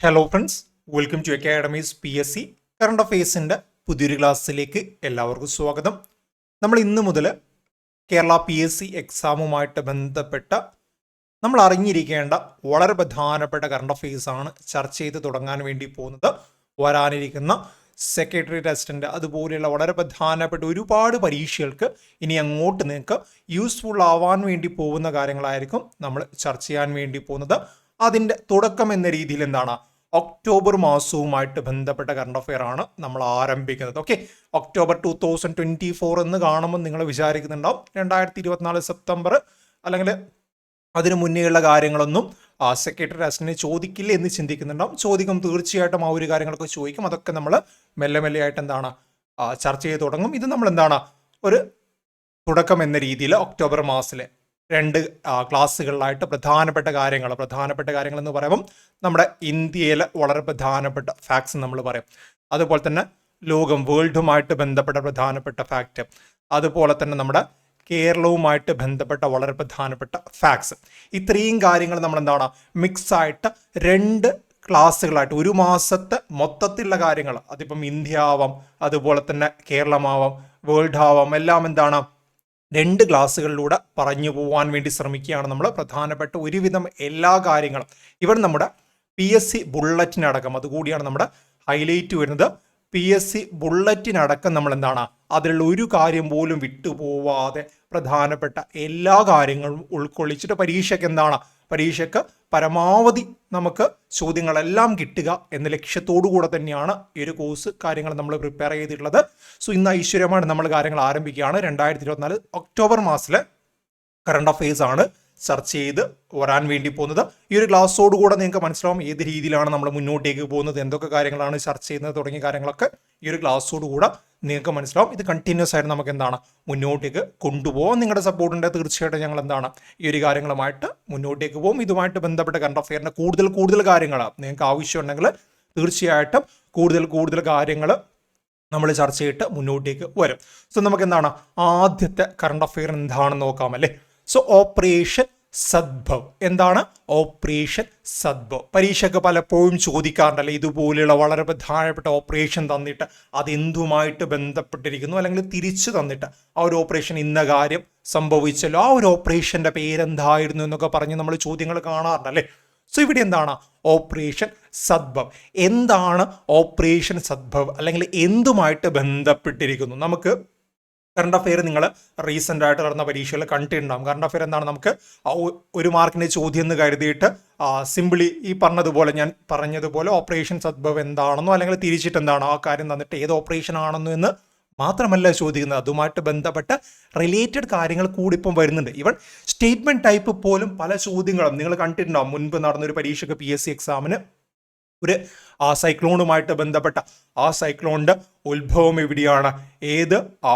Hello friends, welcome to academies PSC current അഫയേഴ്സിൻ്റെ പുതിയൊരു ക്ലാസ്സിലേക്ക് എല്ലാവർക്കും സ്വാഗതം. നമ്മൾ ഇന്ന് മുതൽ കേരള PSC എക്സാമുമായിട്ട് ബന്ധപ്പെട്ട നമ്മൾ അറിഞ്ഞിരിക്കേണ്ട വളരെ പ്രധാനപ്പെട്ട കറണ്ട് അഫയേഴ്സാണ് ചർച്ച ചെയ്ത് തുടങ്ങാൻ വേണ്ടി പോകുന്നത്. വരാനിരിക്കുന്ന സെക്രട്ടറി ടെസ്റ്റിൻ്റെ അതുപോലെയുള്ള വളരെ പ്രധാനപ്പെട്ട ഒരുപാട് പരീക്ഷകൾക്ക് ഇനി അങ്ങോട്ട് നിങ്ങൾക്ക് യൂസ്ഫുൾ ആവാൻ വേണ്ടി പോകുന്ന കാര്യങ്ങളായിരിക്കും നമ്മൾ ചർച്ച ചെയ്യാൻ വേണ്ടി പോകുന്നത്. അതിൻ്റെ തുടക്കം എന്ന രീതിയിൽ എന്താണ്, ഒക്ടോബർ മാസവുമായിട്ട് ബന്ധപ്പെട്ട കറണ്ട് അഫെയർ ആണ് നമ്മൾ ആരംഭിക്കുന്നത്. ഓക്കെ, ഒക്ടോബർ 2024 എന്ന് കാണുമ്പോൾ നിങ്ങൾ വിചാരിക്കുന്നുണ്ടാവും 2024 സെപ്റ്റംബർ അല്ലെങ്കിൽ അതിന് മുന്നേയുള്ള കാര്യങ്ങളൊന്നും സെക്രട്ടറി ടെസ്റ്റിനെ ചോദിക്കില്ല എന്ന് ചിന്തിക്കുന്നുണ്ടാവും. ചോദിക്കും, തീർച്ചയായിട്ടും ആ ഒരു കാര്യങ്ങളൊക്കെ ചോദിക്കും. അതൊക്കെ നമ്മൾ മെല്ലെ മെല്ലെ ആയിട്ട് എന്താണ് ചർച്ച ചെയ്ത് തുടങ്ങും. ഇത് നമ്മൾ എന്താണ് ഒരു തുടക്കം എന്ന രീതിയിൽ ഒക്ടോബർ മാസത്തിലെ 2 ക്ലാസ്സുകളിലായിട്ട് പ്രധാനപ്പെട്ട കാര്യങ്ങൾ എന്ന് പറയുമ്പം നമ്മുടെ ഇന്ത്യയിലെ വളരെ പ്രധാനപ്പെട്ട ഫാക്ട്സ് നമ്മൾ പറയും. അതുപോലെ തന്നെ ലോകം വേൾഡുമായിട്ട് ബന്ധപ്പെട്ട പ്രധാനപ്പെട്ട ഫാക്റ്റ്, അതുപോലെ തന്നെ നമ്മുടെ കേരളവുമായിട്ട് ബന്ധപ്പെട്ട വളരെ പ്രധാനപ്പെട്ട ഫാക്ട്സ്, ഇത്രയും കാര്യങ്ങൾ നമ്മൾ എന്താണ് മിക്സ് ആയിട്ട് 2 ക്ലാസ്സുകളായിട്ട് ഒരു മാസത്തെ മൊത്തത്തിലുള്ള കാര്യങ്ങൾ, അതിപ്പം ഇന്ത്യ ആവാം, അതുപോലെ തന്നെ കേരളമാവാം, വേൾഡ് ആവാം, എല്ലാം എന്താണ് 2 ക്ലാസ്സുകളിലൂടെ പറഞ്ഞു പോകാൻ വേണ്ടി ശ്രമിക്കുകയാണ് നമ്മൾ. പ്രധാനപ്പെട്ട ഒരുവിധം എല്ലാ കാര്യങ്ങളും ഇവിടെ നമ്മുടെ PSC ബുള്ളറ്റിനടക്കം അതുകൂടിയാണ് നമ്മുടെ ഹൈലൈറ്റ് വരുന്നത്. PSC ബുള്ളറ്റിനടക്കം നമ്മൾ എന്താണ് അതിലുള്ള ഒരു കാര്യം പോലും വിട്ടുപോവാതെ പ്രധാനപ്പെട്ട എല്ലാ കാര്യങ്ങളും ഉൾക്കൊള്ളിച്ചിട്ട് പരീക്ഷയ്ക്ക് പരമാവധി നമുക്ക് ചോദ്യങ്ങളെല്ലാം കിട്ടുക എന്ന ലക്ഷ്യത്തോടു കൂടെ തന്നെയാണ് ഈ ഒരു കോഴ്സ് കാര്യങ്ങൾ നമ്മൾ പ്രിപ്പയർ ചെയ്തിട്ടുള്ളത്. സോ ഇന്ന് ഐശ്വര്യമായിട്ട് നമ്മൾ കാര്യങ്ങൾ ആരംഭിക്കുകയാണ്. 2024 ഒക്ടോബർ മാസത്തിലെ കറണ്ട് അഫയേഴ്സ് ആണ് ചർച്ച ചെയ്ത് വരാൻ വേണ്ടി പോകുന്നത്. ഈ ഒരു ക്ലാസ്സോടുകൂടെ നിങ്ങൾക്ക് മനസ്സിലാവും ഏത് രീതിയിലാണ് നമ്മൾ മുന്നോട്ടേക്ക് പോകുന്നത്, എന്തൊക്കെ കാര്യങ്ങളാണ് ചർച്ച ചെയ്യുന്നത് തുടങ്ങിയ കാര്യങ്ങളൊക്കെ ഈ ഒരു ക്ലാസ്സോടുകൂടെ നിങ്ങൾക്ക് മനസ്സിലാവും. ഇത് കണ്ടിന്യൂസ് ആയിട്ട് നമുക്ക് എന്താണ് മുന്നോട്ടേക്ക് കൊണ്ടുപോകാം. നിങ്ങളുടെ സപ്പോർട്ടിൻ്റെ തീർച്ചയായിട്ടും ഞങ്ങൾ എന്താണ് ഈ ഒരു കാര്യങ്ങളുമായിട്ട് മുന്നോട്ടേക്ക് പോകും. ഇതുമായിട്ട് ബന്ധപ്പെട്ട കറണ്ട് അഫെയറിൻ്റെ കൂടുതൽ കാര്യങ്ങൾ നിങ്ങൾക്ക് ആവശ്യമുണ്ടെങ്കിൽ തീർച്ചയായിട്ടും കൂടുതൽ കാര്യങ്ങൾ നമ്മൾ ചർച്ച ചെയ്തിട്ട് മുന്നോട്ടേക്ക് വരും. സോ നമുക്ക് എന്താണ് ആദ്യത്തെ കറണ്ട് അഫെയർ എന്താണെന്ന് നോക്കാം അല്ലേ. So operation Sadbhav. എന്താണ് ഓപ്പറേഷൻ സദ്ഭവ്? പരീക്ഷയ്ക്ക് പലപ്പോഴും ചോദിക്കാറുണ്ടല്ലേ, ഇതുപോലെയുള്ള വളരെ പ്രധാനപ്പെട്ട ഓപ്പറേഷൻ തന്നിട്ട് അതെന്തുമായിട്ട് ബന്ധപ്പെട്ടിരിക്കുന്നു, അല്ലെങ്കിൽ തിരിച്ചു തന്നിട്ട് ആ ഒരു ഓപ്പറേഷൻ ഇന്ന കാര്യം സംഭവിച്ചല്ലോ, ആ ഒരു ഓപ്പറേഷൻ്റെ പേരെന്തായിരുന്നു എന്നൊക്കെ പറഞ്ഞ് നമ്മൾ ചോദ്യങ്ങൾ കാണാറുണ്ടല്ലേ. സോ ഇവിടെ എന്താണ് ഓപ്പറേഷൻ സദ്ഭവ്? എന്താണ് ഓപ്പറേഷൻ സദ്ഭവ്, അല്ലെങ്കിൽ എന്തുമായിട്ട് ബന്ധപ്പെട്ടിരിക്കുന്നു? നമുക്ക് കറണ്ട് അഫെയർ നിങ്ങൾ റീസെൻ്റ് ആയിട്ട് നടന്ന പരീക്ഷകൾ കണ്ടിട്ടുണ്ടാകും. കറണ്ട് അഫെയർ എന്താണ്, നമുക്ക് ഒരു മാർക്കിൻ്റെ ചോദ്യം എന്ന് കരുതിയിട്ട് സിംപിളി ഈ ഞാൻ പറഞ്ഞതുപോലെ ഓപ്പറേഷൻ സദ്ഭവ് എന്താണെന്നോ അല്ലെങ്കിൽ തിരിച്ചിട്ട് എന്താണ് ആ കാര്യം തന്നിട്ട് ഏത് ഓപ്പറേഷൻ ആണെന്നോ എന്ന് മാത്രമല്ല ചോദിക്കുന്നത്, അതുമായിട്ട് ബന്ധപ്പെട്ട റിലേറ്റഡ് കാര്യങ്ങൾ കൂടി ഇപ്പം വരുന്നുണ്ട്. ഈവൻ സ്റ്റേറ്റ്മെൻറ്റ് ടൈപ്പ് പോലും പല ചോദ്യങ്ങളും നിങ്ങൾ കണ്ടിട്ടുണ്ടാകും. മുൻപ് നടന്നൊരു പരീക്ഷയ്ക്ക് PSC എക്സാമിന് ഒരു സൈക്ലോണുമായിട്ട് ബന്ധപ്പെട്ട ആ സൈക്ലോണിൻ്റെ ഉത്ഭവം എവിടെയാണ്, ഏത്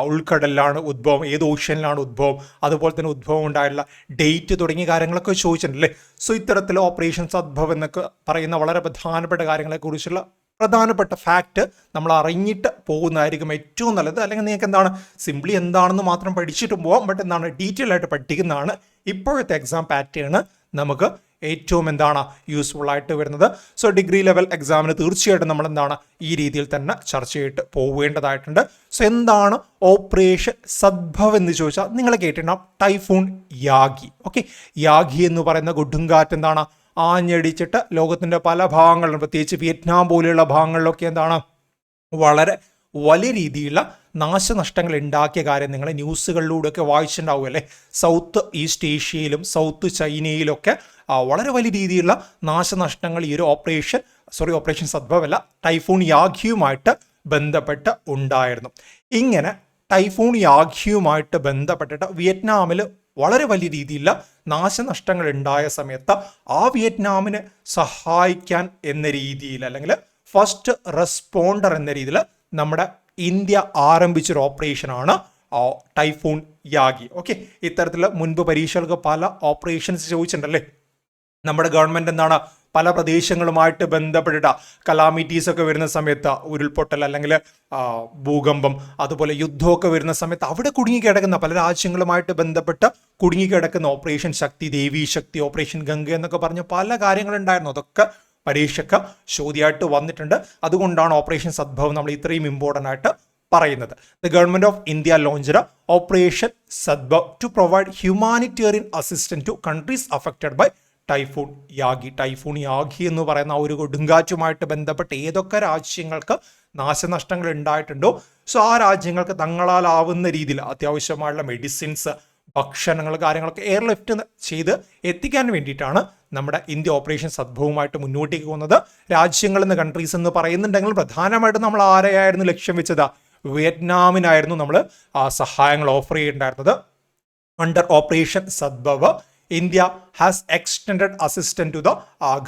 ഉൾക്കടലിലാണ് ഉദ്ഭവം, ഏത് ഓഷ്യനിലാണ് ഉദ്ഭവം, അതുപോലെ തന്നെ ഉദ്ഭവം ഉണ്ടായിട്ടുള്ള ഡേറ്റ് തുടങ്ങിയ കാര്യങ്ങളൊക്കെ ചോദിച്ചിട്ടുണ്ടല്ലേ. സോ ഇത്തരത്തിൽ ഓപ്പറേഷൻ സദ്ഭവ് എന്നൊക്കെ പറയുന്ന വളരെ പ്രധാനപ്പെട്ട കാര്യങ്ങളെക്കുറിച്ചുള്ള പ്രധാനപ്പെട്ട ഫാക്റ്റ് നമ്മൾ അറിഞ്ഞിട്ട് പോകുന്നതായിരിക്കും ഏറ്റവും നല്ലത്. അല്ലെങ്കിൽ നിങ്ങൾക്ക് എന്താണ് സിംപ്ലി എന്താണെന്ന് മാത്രം പഠിച്ചിട്ട് പോകാം, ബട്ട് എന്താണ് ഡീറ്റെയിൽ ആയിട്ട് പഠിക്കുന്നതാണ് ഇപ്പോഴത്തെ എക്സാം പാറ്റേൺ നമുക്ക് ഏറ്റവും എന്താണ് യൂസ്ഫുൾ ആയിട്ട് വരുന്നത്. സോ ഡിഗ്രി ലെവൽ എക്സാമിന് തീർച്ചയായിട്ടും നമ്മൾ എന്താണ് ഈ രീതിയിൽ തന്നെ ചർച്ച ചെയ്തിട്ട് പോവേണ്ടതായിട്ടുണ്ട്. സോ എന്താണ് ഓപ്പറേഷൻ സദ്ഭവ് എന്ന് ചോദിച്ചാൽ നിങ്ങൾ കേട്ടിട്ടുണ്ടാവും ടൈഫൂൺ യാഗി. ഓക്കെ, യാഗി എന്ന് പറയുന്ന കൊടുങ്കാറ്റ് എന്താണ് ആഞ്ഞടിച്ചിട്ട് ലോകത്തിൻ്റെ പല ഭാഗങ്ങളിലും, പ്രത്യേകിച്ച് വിയറ്റ്നാം പോലെയുള്ള ഭാഗങ്ങളിലൊക്കെ എന്താണ് വളരെ വലിയ രീതിയിലുള്ള നാശനഷ്ടങ്ങൾ ഉണ്ടാക്കിയ കാര്യം നിങ്ങൾ ന്യൂസുകളിലൂടെയൊക്കെ വായിച്ചിട്ടുണ്ടാവും അല്ലേ. സൗത്ത് ഈസ്റ്റ് ഏഷ്യയിലും സൗത്ത് ചൈനയിലൊക്കെ വളരെ വലിയ രീതിയിലുള്ള നാശനഷ്ടങ്ങൾ ഈ ഒരു ഓപ്പറേഷൻ സദ്ഭവ് അല്ല, ടൈഫൂൺ യാഗിയുമായിട്ട് ബന്ധപ്പെട്ട് ഉണ്ടായിരുന്നു. ഇങ്ങനെ ടൈഫൂൺ യാഗിയുമായിട്ട് ബന്ധപ്പെട്ടിട്ട് വിയറ്റ്നാമിൽ വളരെ വലിയ രീതിയിലുള്ള നാശനഷ്ടങ്ങൾ ഉണ്ടായ സമയത്ത് ആ വിയറ്റ്നാമിനെ സഹായിക്കാൻ എന്ന രീതിയിൽ, അല്ലെങ്കിൽ ഫസ്റ്റ് റെസ്പോണ്ടർ എന്ന രീതിയിൽ നമ്മുടെ ഇന്ത്യ ആരംഭിച്ചൊരു ഓപ്പറേഷനാണ് ടൈഫൂൺ യാഗി. ഓക്കെ, ഇത്തരത്തിൽ മുൻപ് പരീക്ഷകൾക്ക് പല ഓപ്പറേഷൻസ് ചോദിച്ചിട്ടുണ്ടല്ലേ. നമ്മുടെ ഗവൺമെൻറ് എന്താണ് പല പ്രദേശങ്ങളുമായിട്ട് ബന്ധപ്പെട്ടിട്ട് കലാമിറ്റീസ് ഒക്കെ വരുന്ന സമയത്ത്, ഉരുൾപൊട്ടൽ അല്ലെങ്കിൽ ഭൂകമ്പം, അതുപോലെ യുദ്ധമൊക്കെ വരുന്ന സമയത്ത് അവിടെ കുടുങ്ങിക്കിടക്കുന്ന പല രാജ്യങ്ങളുമായിട്ട് ബന്ധപ്പെട്ട് കുടുങ്ങിക്കിടക്കുന്ന ഓപ്പറേഷൻ ശക്തി, ദേവി ശക്തി, ഓപ്പറേഷൻ ഗംഗ എന്നൊക്കെ പറഞ്ഞ പല കാര്യങ്ങളുണ്ടായിരുന്നു. അതൊക്കെ പരീക്ഷയ്ക്ക് ചോദ്യമായിട്ട് വന്നിട്ടുണ്ട്. അതുകൊണ്ടാണ് ഓപ്പറേഷൻ സദ്ഭവ് നമ്മൾ ഇത്രയും ഇമ്പോർട്ടൻ്റ് ആയിട്ട് പറയുന്നത്. The government of India launched operation Sadbhav to provide humanitarian assistance to countries affected by typhoon Yagi. Typhoon Yagi എന്ന് പറയുന്ന ഒരു കൊടുങ്കാറ്റുമായിട്ട് ബന്ധപ്പെട്ട് ഏതൊക്കെ രാജ്യങ്ങൾക്ക് നാശനഷ്ടങ്ങൾ ഉണ്ടായിട്ടുണ്ടോ, സോ ആ രാജ്യങ്ങൾക്ക് തങ്ങളാലാവുന്ന രീതിയിൽ അത്യാവശ്യമായുള്ള മെഡിസിൻസ്, ഭക്ഷണങ്ങൾ, കാര്യങ്ങളൊക്കെ എയർലിഫ്റ്റ് ചെയ്ത് എത്തിക്കാൻ വേണ്ടിയിട്ടാണ് നമ്മുടെ ഇന്ത്യ ഓപ്പറേഷൻ സദ്ഭവുമായിട്ട് മുന്നോട്ടേക്ക് പോകുന്നത്. രാജ്യങ്ങൾ എന്ന കൺട്രീസ് എന്ന് പറയുന്നുണ്ടെങ്കിൽ പ്രധാനമായിട്ടും നമ്മൾ ആരെയായിരുന്നു ലക്ഷ്യം വെച്ചത്? വിയറ്റ്നാമിനായിരുന്നു നമ്മൾ സഹായങ്ങൾ ഓഫർ ചെയ്യേണ്ടായിരുന്നത്. Under operation Sadbhav, India has extended assistance to the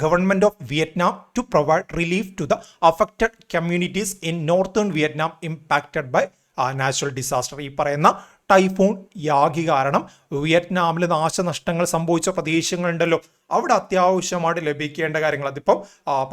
government of Vietnam to provide relief to the affected communities in northern Vietnam impacted by natural disaster. ഈ പറയുന്ന ടൈഫൂൺ യാഗി കാരണം വിയറ്റ്നാമിൽ നാശനഷ്ടങ്ങൾ സംഭവിച്ച പ്രദേശങ്ങളുണ്ടല്ലോ, അവിടെ അത്യാവശ്യമായിട്ട് ലഭിക്കേണ്ട കാര്യങ്ങൾ, അതിപ്പം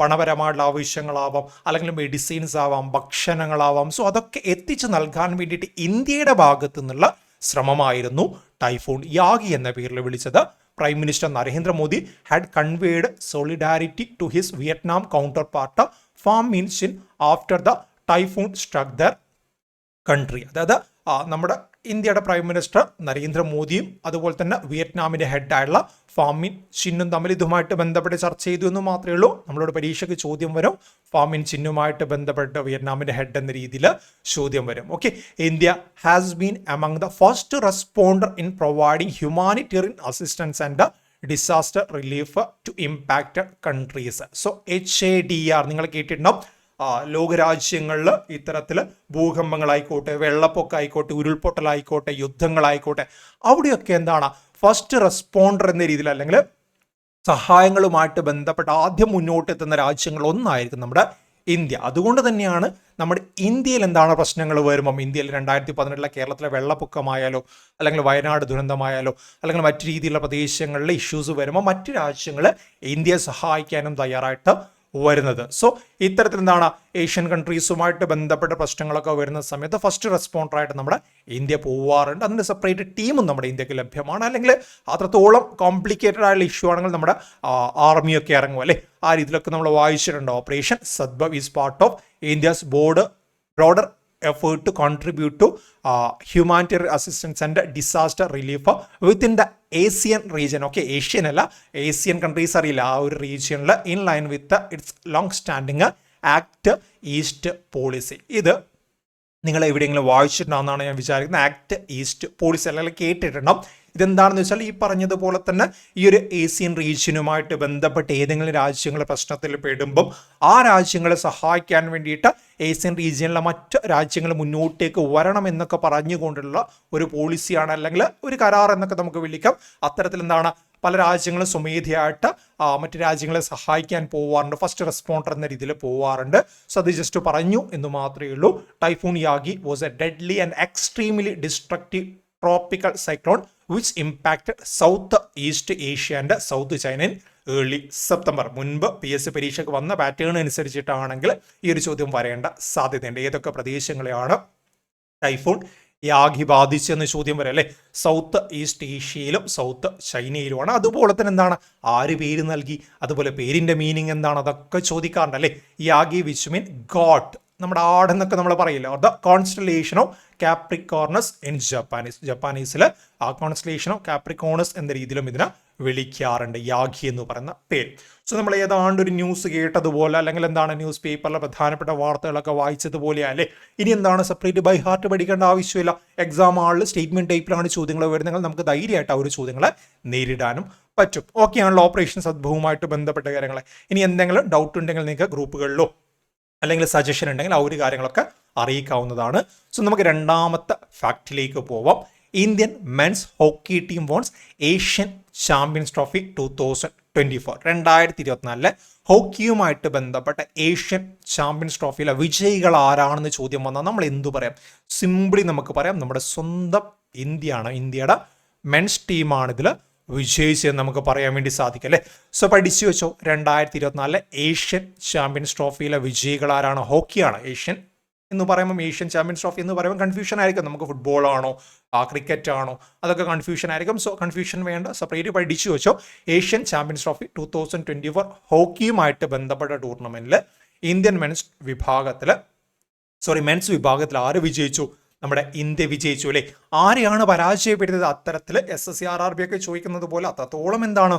പണപരമായിട്ടുള്ള ആവശ്യങ്ങളാവാം, അല്ലെങ്കിൽ മെഡിസിൻസ് ആവാം, ഭക്ഷണങ്ങളാവാം, സോ അതൊക്കെ എത്തിച്ചു നൽകാൻ വേണ്ടിയിട്ട് ഇന്ത്യയുടെ ഭാഗത്തു നിന്നുള്ള ശ്രമമായിരുന്നു ടൈഫൂൺ യാഗി എന്ന പേരിൽ വിളിച്ചത്. Prime Minister Narendra Modi had conveyed solidarity to his Vietnam counterpart Pham Minh Chinh after the typhoon struck their country. അതായത് നമ്മുടെ ഇന്ത്യയുടെ പ്രൈം മിനിസ്റ്റർ നരേന്ദ്രമോദിയും അതുപോലെ തന്നെ വിയറ്റ്നാമിൻ്റെ ഹെഡായുള്ള ഫാം മിൻ ചിന്നും തമ്മിൽ ഇതുമായിട്ട് ബന്ധപ്പെട്ട് ചർച്ച ചെയ്തു എന്ന് മാത്രമേ ഉള്ളൂ. നമ്മളോട് പരീക്ഷയ്ക്ക് ചോദ്യം വരും, ഫാം മിൻ ചിന്നുമായിട്ട് ബന്ധപ്പെട്ട് വിയറ്റ്നാമിൻ്റെ ഹെഡ് എന്ന രീതിയിൽ ചോദ്യം വരും. Okay, India has been among the first responder in providing humanitarian assistance and disaster relief to impacted countries. So HADR നിങ്ങൾ കേട്ടിട്ടുണ്ടാവും. ലോകരാജ്യങ്ങളിൽ ഇത്തരത്തിൽ ഭൂകമ്പങ്ങളായിക്കോട്ടെ, വെള്ളപ്പൊക്കമായിക്കോട്ടെ, ഉരുൾപൊട്ടലായിക്കോട്ടെ, യുദ്ധങ്ങളായിക്കോട്ടെ, അവിടെയൊക്കെ എന്താണ് ഫസ്റ്റ് റെസ്പോണ്ടർ എന്ന രീതിയിൽ അല്ലെങ്കിൽ സഹായങ്ങളുമായിട്ട് ബന്ധപ്പെട്ട് ആദ്യം മുന്നോട്ടെത്തുന്ന രാജ്യങ്ങൾ ഒന്നായിരിക്കും നമ്മുടെ ഇന്ത്യ. അതുകൊണ്ട് തന്നെയാണ് നമ്മുടെ ഇന്ത്യയിൽ എന്താണ് പ്രശ്നങ്ങൾ വരുമ്പം, ഇന്ത്യയിൽ 2018 കേരളത്തിലെ വെള്ളപ്പൊക്കമായാലോ, അല്ലെങ്കിൽ വയനാട് ദുരന്തമായാലോ, അല്ലെങ്കിൽ മറ്റു രീതിയിലുള്ള പ്രദേശങ്ങളിലെ ഇഷ്യൂസ് വരുമ്പോൾ മറ്റു രാജ്യങ്ങൾ ഇന്ത്യയെ സഹായിക്കാനും തയ്യാറായിട്ട് വരുന്നത്. സോ ഇത്തരത്തിൽ എന്താണ് ഏഷ്യൻ കൺട്രീസുമായിട്ട് ബന്ധപ്പെട്ട പ്രശ്നങ്ങളൊക്കെ വരുന്ന സമയത്ത് ഫസ്റ്റ് റെസ്പോണ്ടറായിട്ട് നമ്മുടെ ഇന്ത്യ പോവാറുണ്ട്. അതിൻ്റെ സെപ്പറേറ്റ് ടീമും നമ്മുടെ ഇന്ത്യക്ക് ലഭ്യമാണ്. അല്ലെങ്കിൽ അത്രത്തോളം കോംപ്ലിക്കേറ്റഡ് ആയുള്ള ഇഷ്യൂ ആണെങ്കിൽ നമ്മുടെ ആർമിയൊക്കെ ഇറങ്ങും അല്ലേ, ആ രീതിയിലൊക്കെ നമ്മൾ വായിച്ചിട്ടുണ്ട്. Operation Sadbhav is part of India's broader effort to contribute to humanitarian assistance and disaster relief within the ASEAN region. Okay, Asian അല്ല, ഏഷ്യൻ കൺട്രീസ് അറിയില്ല, ആ ഒരു റീജിയനിൽ in line with its long standing act east policy. ഇത് നിങ്ങൾ എവിടെയെങ്കിലും വായിച്ചിട്ടുണ്ടാവുന്നതാണ് ഞാൻ വിചാരിക്കുന്നത്. ആക്ട് ഈസ്റ്റ് പോളിസി അല്ലെങ്കിൽ കേട്ടിട്ടുണ്ടാവും. ഇതെന്താണെന്ന് വെച്ചാൽ ഈ പറഞ്ഞതുപോലെ തന്നെ ഈ ഒരു ഏഷ്യൻ റീജിയനുമായിട്ട് ബന്ധപ്പെട്ട് ഏതെങ്കിലും രാജ്യങ്ങൾ പ്രശ്നത്തിൽ പെടുമ്പം ആ രാജ്യങ്ങളെ സഹായിക്കാൻ വേണ്ടിയിട്ട് ഏഷ്യൻ റീജിയനിലെ മറ്റ് രാജ്യങ്ങൾ മുന്നോട്ടേക്ക് വരണം എന്നൊക്കെ പറഞ്ഞുകൊണ്ടുള്ള ഒരു പോളിസിയാണ്, അല്ലെങ്കിൽ ഒരു കരാർ എന്നൊക്കെ നമുക്ക് വിളിക്കാം. അത്തരത്തിൽ എന്താണ് പല രാജ്യങ്ങളും സ്വമേധയായിട്ട് മറ്റു രാജ്യങ്ങളെ സഹായിക്കാൻ പോവാറുണ്ട്, ഫസ്റ്റ് റെസ്പോണ്ടർ എന്ന രീതിയിൽ പോവാറുണ്ട്. സോ അത് ജസ്റ്റ് പറഞ്ഞു എന്ന് മാത്രമേ ഉള്ളൂ. Typhoon Yagi was A deadly and extremely destructive tropical cyclone which impacted South East Asia and South China in early September. മുൻപ് PSC പരീക്ഷയ്ക്ക് വന്ന പാറ്റേൺ അനുസരിച്ചിട്ടാണെങ്കിൽ ഈ ഒരു ചോദ്യം വരേണ്ട സാധ്യതയുണ്ട്. ഏതൊക്കെ പ്രദേശങ്ങളെയാണ് ടൈഫൂൺ യാഗി ബാധിച്ചെന്ന് ചോദ്യം വരെ അല്ലേ, സൗത്ത് ഈസ്റ്റ് ഏഷ്യയിലും സൗത്ത് ചൈനയിലുമാണ്. അതുപോലെ തന്നെ എന്താണ്, ആര് പേര് നൽകി, അതുപോലെ പേരിൻ്റെ മീനിങ് എന്താണ്, അതൊക്കെ ചോദിക്കാറുണ്ട് അല്ലേ. യാഗി വിച്ച് മീൻ ഗോഡ്, നമ്മുടെ ആടെന്നൊക്കെ നമ്മൾ പറയില്ല, ദ കോൺസ്റ്റലേഷൻ ഓഫ് കാപ്രിക്കോർണസ് ഇൻ ജപ്പാനീസിൽ ആ കോൺസ്റ്റലേഷൻ ഓഫ് കാപ്രിക്കോണസ് എന്ന രീതിയിലും ഇതിനെ വിളിക്കാറുണ്ട്, യാഗി എന്ന് പറയുന്ന പേര്. സോ നമ്മൾ ഏതാണ്ട് ഒരു ന്യൂസ് കേട്ടതുപോലെ, അല്ലെങ്കിൽ എന്താണ് ന്യൂസ് പേപ്പറിലെ പ്രധാനപ്പെട്ട വാർത്തകളൊക്കെ വായിച്ചതുപോലെയാണ് അല്ലേ. ഇനി എന്താണ് സെപ്പറേറ്റ് ബൈ ഹാർട്ട് പഠിക്കേണ്ട ആവശ്യമില്ല. എക്സാം ആളിൽ സ്റ്റേറ്റ്മെന്റ് ടൈപ്പിലാണ് ചോദ്യങ്ങൾ വരുന്നത്, നമുക്ക് ധൈര്യമായിട്ട് ആ ഒരു ചോദ്യങ്ങളെ നേരിടാനും പറ്റും. ഓക്കെയാണല്ലോ ഓപ്പറേഷൻ സദ്ഭവുമായിട്ട് ബന്ധപ്പെട്ട കാര്യങ്ങൾ. ഇനി എന്തെങ്കിലും ഡൗട്ട് ഉണ്ടെങ്കിൽ നിങ്ങൾക്ക് ഗ്രൂപ്പുകളിലോ അല്ലെങ്കിൽ സജഷൻ ഉണ്ടെങ്കിൽ ആ ഒരു കാര്യങ്ങളൊക്കെ അറിയിക്കാവുന്നതാണ്. സോ നമുക്ക് രണ്ടാമത്തെ ഫാക്റ്റിലേക്ക് പോവാം. ഇന്ത്യൻ മെൻസ് ഹോക്കി ടീം വോൺസ് ഏഷ്യൻ ചാമ്പ്യൻസ് ട്രോഫി 2024. 2024 ഹോക്കിയുമായിട്ട് ബന്ധപ്പെട്ട ഏഷ്യൻ ചാമ്പ്യൻസ് ട്രോഫിയിലെ വിജയികൾ ആരാണെന്ന് ചോദ്യം വന്നാൽ നമ്മൾ എന്തു പറയാം? സിംപിളി നമുക്ക് പറയാം നമ്മുടെ സ്വന്തം ഇന്ത്യയാണ്, ഇന്ത്യയുടെ മെൻസ് ടീമാണ് ഇതിൽ വിജയിച്ചെന്ന് നമുക്ക് പറയാൻ വേണ്ടി സാധിക്കും അല്ലേ. സോ പഠിച്ചു വെച്ചോ, 2024 ഏഷ്യൻ ചാമ്പ്യൻസ് ട്രോഫിയിലെ വിജയികൾ ആരാണ്? ഹോക്കിയാണ് ഏഷ്യൻ എന്ന് പറയുമ്പോൾ ഏഷ്യൻ ചാമ്പ്യൻസ് ട്രോഫി എന്ന് പറയുമ്പോൾ കൺഫ്യൂഷൻ ആയിരിക്കും. നമുക്ക് ഫുട്ബോൾ ആണോ ക്രിക്കറ്റ് ആണോ അതൊക്കെ കൺഫ്യൂഷൻ ആയിരിക്കും. സോ കൺഫ്യൂഷൻ വേണ്ട, സെപ്പറേറ്റ് പഠിച്ചു വെച്ചോ. ഏഷ്യൻ ചാമ്പ്യൻസ് ട്രോഫി 2024 ഹോക്കിയുമായിട്ട് ബന്ധപ്പെട്ട ടൂർണമെന്റിൽ ഇന്ത്യൻ മെൻസ് വിഭാഗത്തിൽ ആര് വിജയിച്ചു? നമ്മുടെ ഇന്ത്യ വിജയിച്ചു അല്ലേ. ആരെയാണ് പരാജയപ്പെടുത്തിയത്? അത്തരത്തിൽ SSC-RRB ഒക്കെ ചോദിക്കുന്നത് പോലെ അത്രത്തോളം എന്താണ്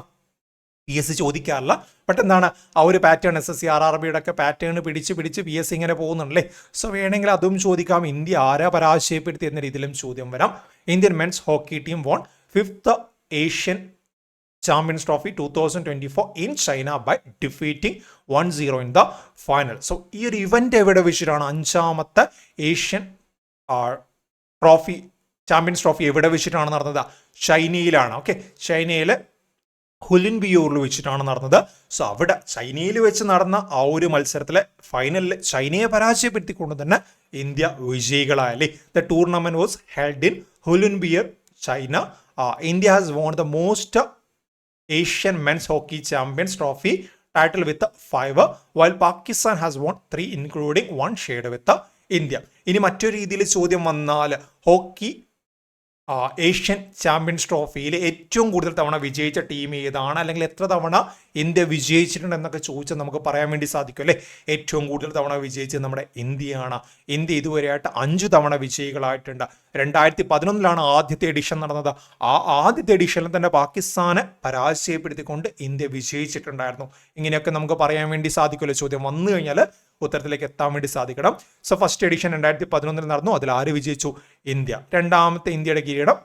PSC ചോദിക്കാറില്ല. ബട്ട് എന്താണ് ആ ഒരു പാറ്റേൺ SSC-RRBയുടെ ഒക്കെ പാറ്റേൺ പിടിച്ച് PSC ഇങ്ങനെ പോകുന്നുണ്ടല്ലേ. സോ വേണമെങ്കിൽ അതും ചോദിക്കാം. ഇന്ത്യ ആരാ പരാജയപ്പെടുത്തി എന്ന രീതിയിലും ചോദ്യം വരാം. Indian men's hockey team won 5th Asian champions trophy 2024 in China by defeating 1-0 in the final. So ഈ ഒരു ഇവന്റ് എവിടെ വെച്ചിട്ടാണ്? 5ാമത്തെ ഏഷ്യൻ ചാമ്പ്യൻസ് ട്രോഫി എവിടെ വെച്ചിട്ടാണ് നടന്നത്? ചൈനയിലാണ്. ഓക്കെ, ചൈനയിലെ ഹുലിൻബിയൂറിൽ വെച്ചിട്ടാണ് നടന്നത്. സോ അവിടെ ചൈനയിൽ വെച്ച് നടന്ന ആ ഒരു മത്സരത്തിലെ ഫൈനലിൽ ചൈനയെ പരാജയപ്പെടുത്തിക്കൊണ്ട് തന്നെ ഇന്ത്യ വിജയികളായല്ലേ. The tournament was held in Hulunbuir, China. India has won the most Asian men's hockey champions trophy title with 5, while Pakistan has won 3 including 1 shared with India. ഇനി മറ്റൊരു രീതിയിൽ ചോദ്യം വന്നാൽ ഹോക്കി ഏഷ്യൻ ചാമ്പ്യൻസ് ട്രോഫിയിൽ ഏറ്റവും കൂടുതൽ തവണ വിജയിച്ച ടീം ഏതാണ്, അല്ലെങ്കിൽ എത്ര തവണ ഇന്ത്യ വിജയിച്ചിട്ടുണ്ട് എന്നൊക്കെ ചോദിച്ചാൽ നമുക്ക് പറയാൻ വേണ്ടി സാധിക്കും അല്ലേ. ഏറ്റവും കൂടുതൽ തവണ വിജയിച്ചത് നമ്മുടെ ഇന്ത്യയാണ്. ഇന്ത്യ ഇതുവരെയായിട്ട് 5 തവണ വിജയികളായിട്ടുണ്ട്. 2011 ആദ്യത്തെ എഡിഷൻ നടന്നത്. ആ ആദ്യത്തെ എഡിഷനിൽ തന്നെ പാകിസ്ഥാനെ പരാജയപ്പെടുത്തിക്കൊണ്ട് ഇന്ത്യ വിജയിച്ചിട്ടുണ്ടായിരുന്നു. ഇങ്ങനെയൊക്കെ നമുക്ക് പറയാൻ വേണ്ടി സാധിക്കുമല്ലോ. ചോദ്യം വന്നു കഴിഞ്ഞാൽ ഉത്തരത്തിലേക്ക് എത്താൻ വേണ്ടി സാധിക്കണം. സോ ഫസ്റ്റ് എഡിഷൻ 2011 നടന്നു. അതിൽ ആര് വിജയിച്ചു? ഇന്ത്യ. രണ്ടാമത്തെ ഇന്ത്യയുടെ കിരീടം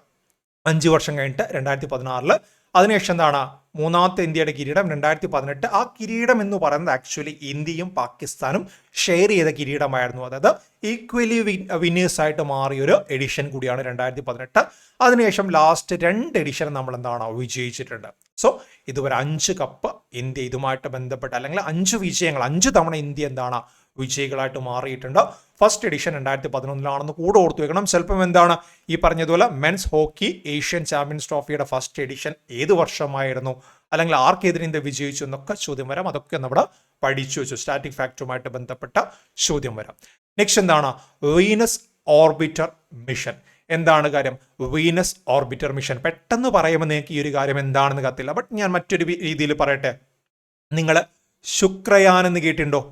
5 വർഷം കഴിഞ്ഞിട്ട് 2016. അതിനുശേഷം എന്താണ്? മൂന്നാമത്തെ ഇന്ത്യയുടെ കിരീടം 2018. ആ കിരീടം എന്ന് പറയുന്നത് ആക്ച്വലി ഇന്ത്യയും പാകിസ്ഥാനും ഷെയർ ചെയ്ത കിരീടമായിരുന്നു. അതായത് ഈക്വലി വിന്നേഴ്സ് ആയിട്ട് മാറിയൊരു എഡിഷൻ കൂടിയാണ് 2018. അതിനുശേഷം ലാസ്റ്റ് 2 എഡിഷൻ നമ്മൾ എന്താണ് വിജയിച്ചിട്ടുണ്ട്. സോ ഇതുവരെ 5 കപ്പ് ഇന്ത്യ ഇതുമായിട്ട് ബന്ധപ്പെട്ട്, അല്ലെങ്കിൽ 5 വിജയങ്ങൾ, 5 തവണ ഇന്ത്യ എന്താണ് വിജയികളായിട്ട് മാറിയിട്ടുണ്ട്. ഫസ്റ്റ് എഡിഷൻ 2011 കൂടെ ഓർത്തു വെക്കണം. ചിലപ്പം എന്താണ് ഈ പറഞ്ഞതുപോലെ മെൻസ് ഹോക്കി ഏഷ്യൻ ചാമ്പ്യൻസ് ട്രോഫിയുടെ ഫസ്റ്റ് എഡിഷൻ ഏത് വർഷമായിരുന്നു, അല്ലെങ്കിൽ ആർക്കെതിരെ ഇന്ത്യ വിജയിച്ചു എന്നൊക്കെ ചോദ്യം വരാം. അതൊക്കെ നമ്മുടെ പഠിച്ചു വെച്ചു. സ്റ്റാറ്റിക് ഫാക്ടറുമായിട്ട് ബന്ധപ്പെട്ട ചോദ്യം വരാം. നെക്സ്റ്റ് എന്താണ്? Venus orbiter mission. എന്താണ് കാര്യം? Venus orbiter mission. പെട്ടെന്ന് പറയുമ്പോൾ നിങ്ങൾക്ക് ഈ ഒരു കാര്യം എന്താണെന്ന് കത്തില്ല. ബട്ട് ഞാൻ മറ്റൊരു രീതിയിൽ പറയട്ടെ. നിങ്ങൾ ശുക്രയാൻ എന്ന് കേട്ടിട്ടുണ്ടോ?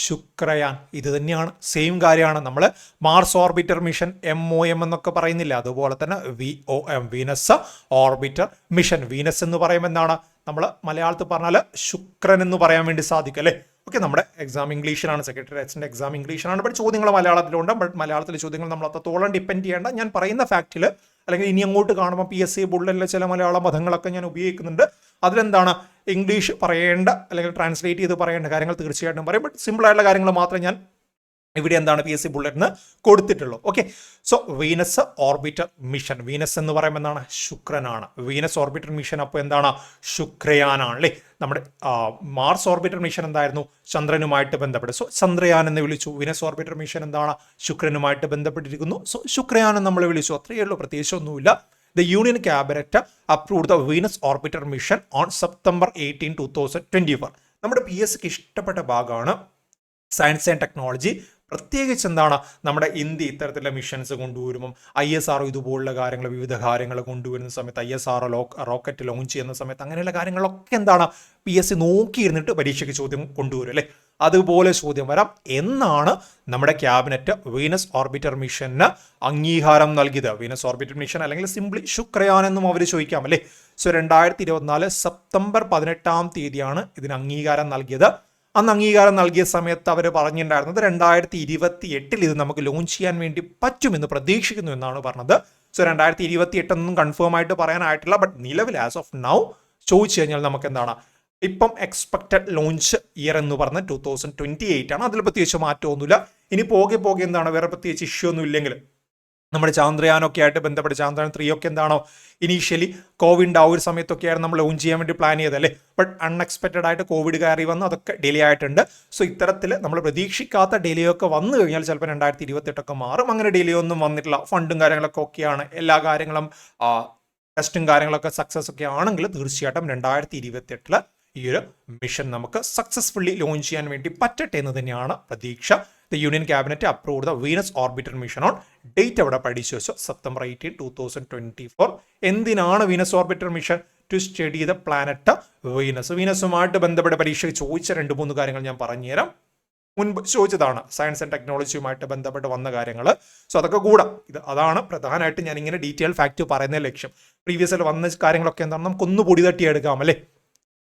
ശുക്രയാൻ ഇത് തന്നെയാണ്, സെയിം കാര്യമാണ്. നമ്മൾ മാർസ് ഓർബിറ്റർ മിഷൻ MOM എന്നൊക്കെ പറയുന്നില്ല, അതുപോലെ തന്നെ VOM Venus orbiter mission. Venus എന്ന് പറയുമ്പോൾ എന്താണ്? നമ്മൾ മലയാളത്തിൽ പറഞ്ഞാൽ ശുക്രൻ എന്ന് പറയാൻ വേണ്ടി സാധിക്കും അല്ലേ. ഓക്കെ, നമ്മുടെ എക്സാം ഇംഗ്ലീഷിലാണ്, സെക്രട്ടേറിയറ്റിന്റെ എക്സാം ഇംഗ്ലീഷിലാണ്. ബട്ട് ചോദ്യങ്ങൾ മലയാളത്തിലുണ്ട്. ബട്ട് മലയാളത്തിലെ ചോദ്യങ്ങൾ നമ്മൾ അത്രത്തോളം ഡിപ്പെൻഡ് ചെയ്യേണ്ട. ഞാൻ പറയുന്ന ഫാക്റ്റിൽ, അല്ലെങ്കിൽ ഇനി അങ്ങോട്ട് കാണുമ്പോൾ PSC ബുള്ളറ്റിലെ ചില മലയാള പദങ്ങളൊക്കെ ഞാൻ ഉപയോഗിക്കുന്നുണ്ട്. അതിലെന്താണ് ഇംഗ്ലീഷ് പറയേണ്ട, അല്ലെങ്കിൽ ട്രാൻസ്ലേറ്റ് ചെയ്ത് പറയേണ്ട കാര്യങ്ങൾ തീർച്ചയായിട്ടും പറയും. ബട്ട് സിമ്പിൾ ആയിട്ടുള്ള കാര്യങ്ങൾ മാത്രമേ ഞാൻ ഇവിടെ എന്താണ് PSC ബുള്ളറ്റിന് കൊടുത്തിട്ടുള്ളൂ. Okay, so Venus orbiter mission. Venus എന്ന് പറയുമ്പോൾ എന്താണ്? ശുക്രനാണ്. വീനസ് ഓർബിറ്റർ മിഷൻ അപ്പോൾ എന്താണ്? ശുക്രയാനാണ് അല്ലേ. നമ്മുടെ മാർസ് ഓർബിറ്റർ മിഷൻ എന്തായിരുന്നു? ചന്ദ്രനുമായിട്ട് ബന്ധപ്പെട്ട്. സോ ചന്ദ്രയാൻ എന്ന് വിളിച്ചു. വീനസ് ഓർബിറ്റർ മിഷൻ എന്താണ്? ശുക്രനുമായിട്ട് ബന്ധപ്പെട്ടിരിക്കുന്നു. സോ ശുക്രയാൻ നമ്മൾ വിളിച്ചു, അത്രയേ ഉള്ളൂ, പ്രത്യേകിച്ചൊന്നുമില്ല. The Union Cabinet approved the Venus Orbiter mission on September 18, 2024. നമ്മുടെ PSCക്ക് ഇഷ്ടപ്പെട്ട ഭാഗമാണ് സയൻസ് ആൻഡ് ടെക്നോളജി. പ്രത്യേകിച്ച് എന്താണ് നമ്മുടെ ഇന്ത്യ ഇത്തരത്തിലുള്ള മിഷൻസ് കൊണ്ടുവരുമ്പം ISRO ഇതുപോലുള്ള കാര്യങ്ങൾ, വിവിധ കാര്യങ്ങൾ കൊണ്ടുവരുന്ന സമയത്ത്, ISRO റോക്കറ്റ് ലോഞ്ച് ചെയ്യുന്ന സമയത്ത് അങ്ങനെയുള്ള കാര്യങ്ങളൊക്കെ എന്താണ് PSC നോക്കിയിരുന്നിട്ട് പരീക്ഷയ്ക്ക് ചോദ്യം കൊണ്ടുവരും അല്ലേ. അതുപോലെ ചോദ്യം വരാം. എന്നാണ് നമ്മുടെ ക്യാബിനറ്റ് വീനസ് ഓർബിറ്റർ മിഷന് അംഗീകാരം നൽകിയത്? വീനസ് ഓർബിറ്റർ മിഷൻ അല്ലെങ്കിൽ സിംപ്ലി ശുക്രയാൻ എന്നും അവർ ചോദിക്കാം അല്ലേ. സോ 2024 സെപ്റ്റംബർ 18 ഇതിന് അംഗീകാരം നൽകിയത്. അന്ന് അംഗീകാരം നൽകിയ സമയത്ത് അവർ പറഞ്ഞിട്ടുണ്ടായിരുന്നത് 2028 ഇത് നമുക്ക് ലോഞ്ച് ചെയ്യാൻ വേണ്ടി പറ്റുമെന്ന് പ്രതീക്ഷിക്കുന്നു എന്നാണ് പറഞ്ഞത്. സോ 2028 ഒന്നും കൺഫേം ആയിട്ട് പറയാനായിട്ടില്ല. ബട്ട് നിലവിൽ ആസ് ഓഫ് നൗ ചോദിച്ചു കഴിഞ്ഞാൽ നമുക്ക് എന്താണ് ഇപ്പം എക്സ്പെക്റ്റഡ് ലോഞ്ച് ഇയർ എന്ന് പറഞ്ഞാൽ 2028 ആണ്. അതിൽ പ്രത്യേകിച്ച് മാറ്റമൊന്നുമില്ല. ഇനി പോകെ എന്താണ് വേറെ പ്രത്യേകിച്ച് ഇഷ്യൂ ഒന്നും ഇല്ലെങ്കിൽ നമ്മുടെ ചാന്ദ്രയാനൊക്കെ ആയിട്ട് ബന്ധപ്പെട്ട് ചാന്ദ്രയാൻ 3 ഒക്കെ എന്താണോ ഇനീഷ്യലി കോവിഡ് ആ ഒരു സമയത്തൊക്കെയാണ് നമ്മൾ ലോഞ്ച് ചെയ്യാൻ വേണ്ടി പ്ലാൻ ചെയ്തല്ലേ. ബട്ട് അൺഎക്സ്പെക്റ്റഡ് ആയിട്ട് കോവിഡ് കയറി വന്ന് അതൊക്കെ ഡിലേ ആയിട്ടുണ്ട്. സോ ഇത്തരത്തിൽ നമ്മൾ പ്രതീക്ഷിക്കാത്ത ഡിലേ ഒക്കെ വന്നു കഴിഞ്ഞാൽ ചിലപ്പോൾ 2028 മാറും. അങ്ങനെ ഡിലേ ഒന്നും വന്നിട്ടില്ല. ഫണ്ടും കാര്യങ്ങളൊക്കെ ഓക്കെയാണ്. എല്ലാ കാര്യങ്ങളും ടെസ്റ്റും കാര്യങ്ങളൊക്കെ സക്സസ് ഒക്കെ ആണെങ്കിൽ തീർച്ചയായിട്ടും 2028 ഈ ഒരു മിഷൻ നമുക്ക് സക്സസ്ഫുള്ളി ലോഞ്ച് ചെയ്യാൻ വേണ്ടി പറ്റട്ടെ എന്ന് തന്നെയാണ് പ്രതീക്ഷ. The union cabinet approve the Venus orbiter mission on date അവിടെ പഠിച്ചു വെച്ചു സെപ്റ്റംബർ 18, 2024. എന്തിനാണ് Venus orbiter mission? To study the planet Venus. വീനസുമായിട്ട് ബന്ധപ്പെട്ട പരീക്ഷയ്ക്ക് ചോദിച്ച 2-3 കാര്യങ്ങൾ ഞാൻ പറഞ്ഞുതരാം. മുൻപ് ചോദിച്ചതാണ് സയൻസ് ആൻഡ് ടെക്നോളജിയുമായിട്ട് ബന്ധപ്പെട്ട് വന്ന കാര്യങ്ങൾ. സോ അതൊക്കെ കൂടാം. അതാണ് പ്രധാനമായിട്ട് ഞാൻ ഇങ്ങനെ ഡീറ്റെയിൽ ഫാക്ട് പറയുന്ന ലക്ഷ്യം. പ്രീവിയസിൽ വന്ന കാര്യങ്ങളൊക്കെ എന്താണ് നമുക്കൊന്ന് പൊടി തട്ടിയെടുക്കാം അല്ലേ.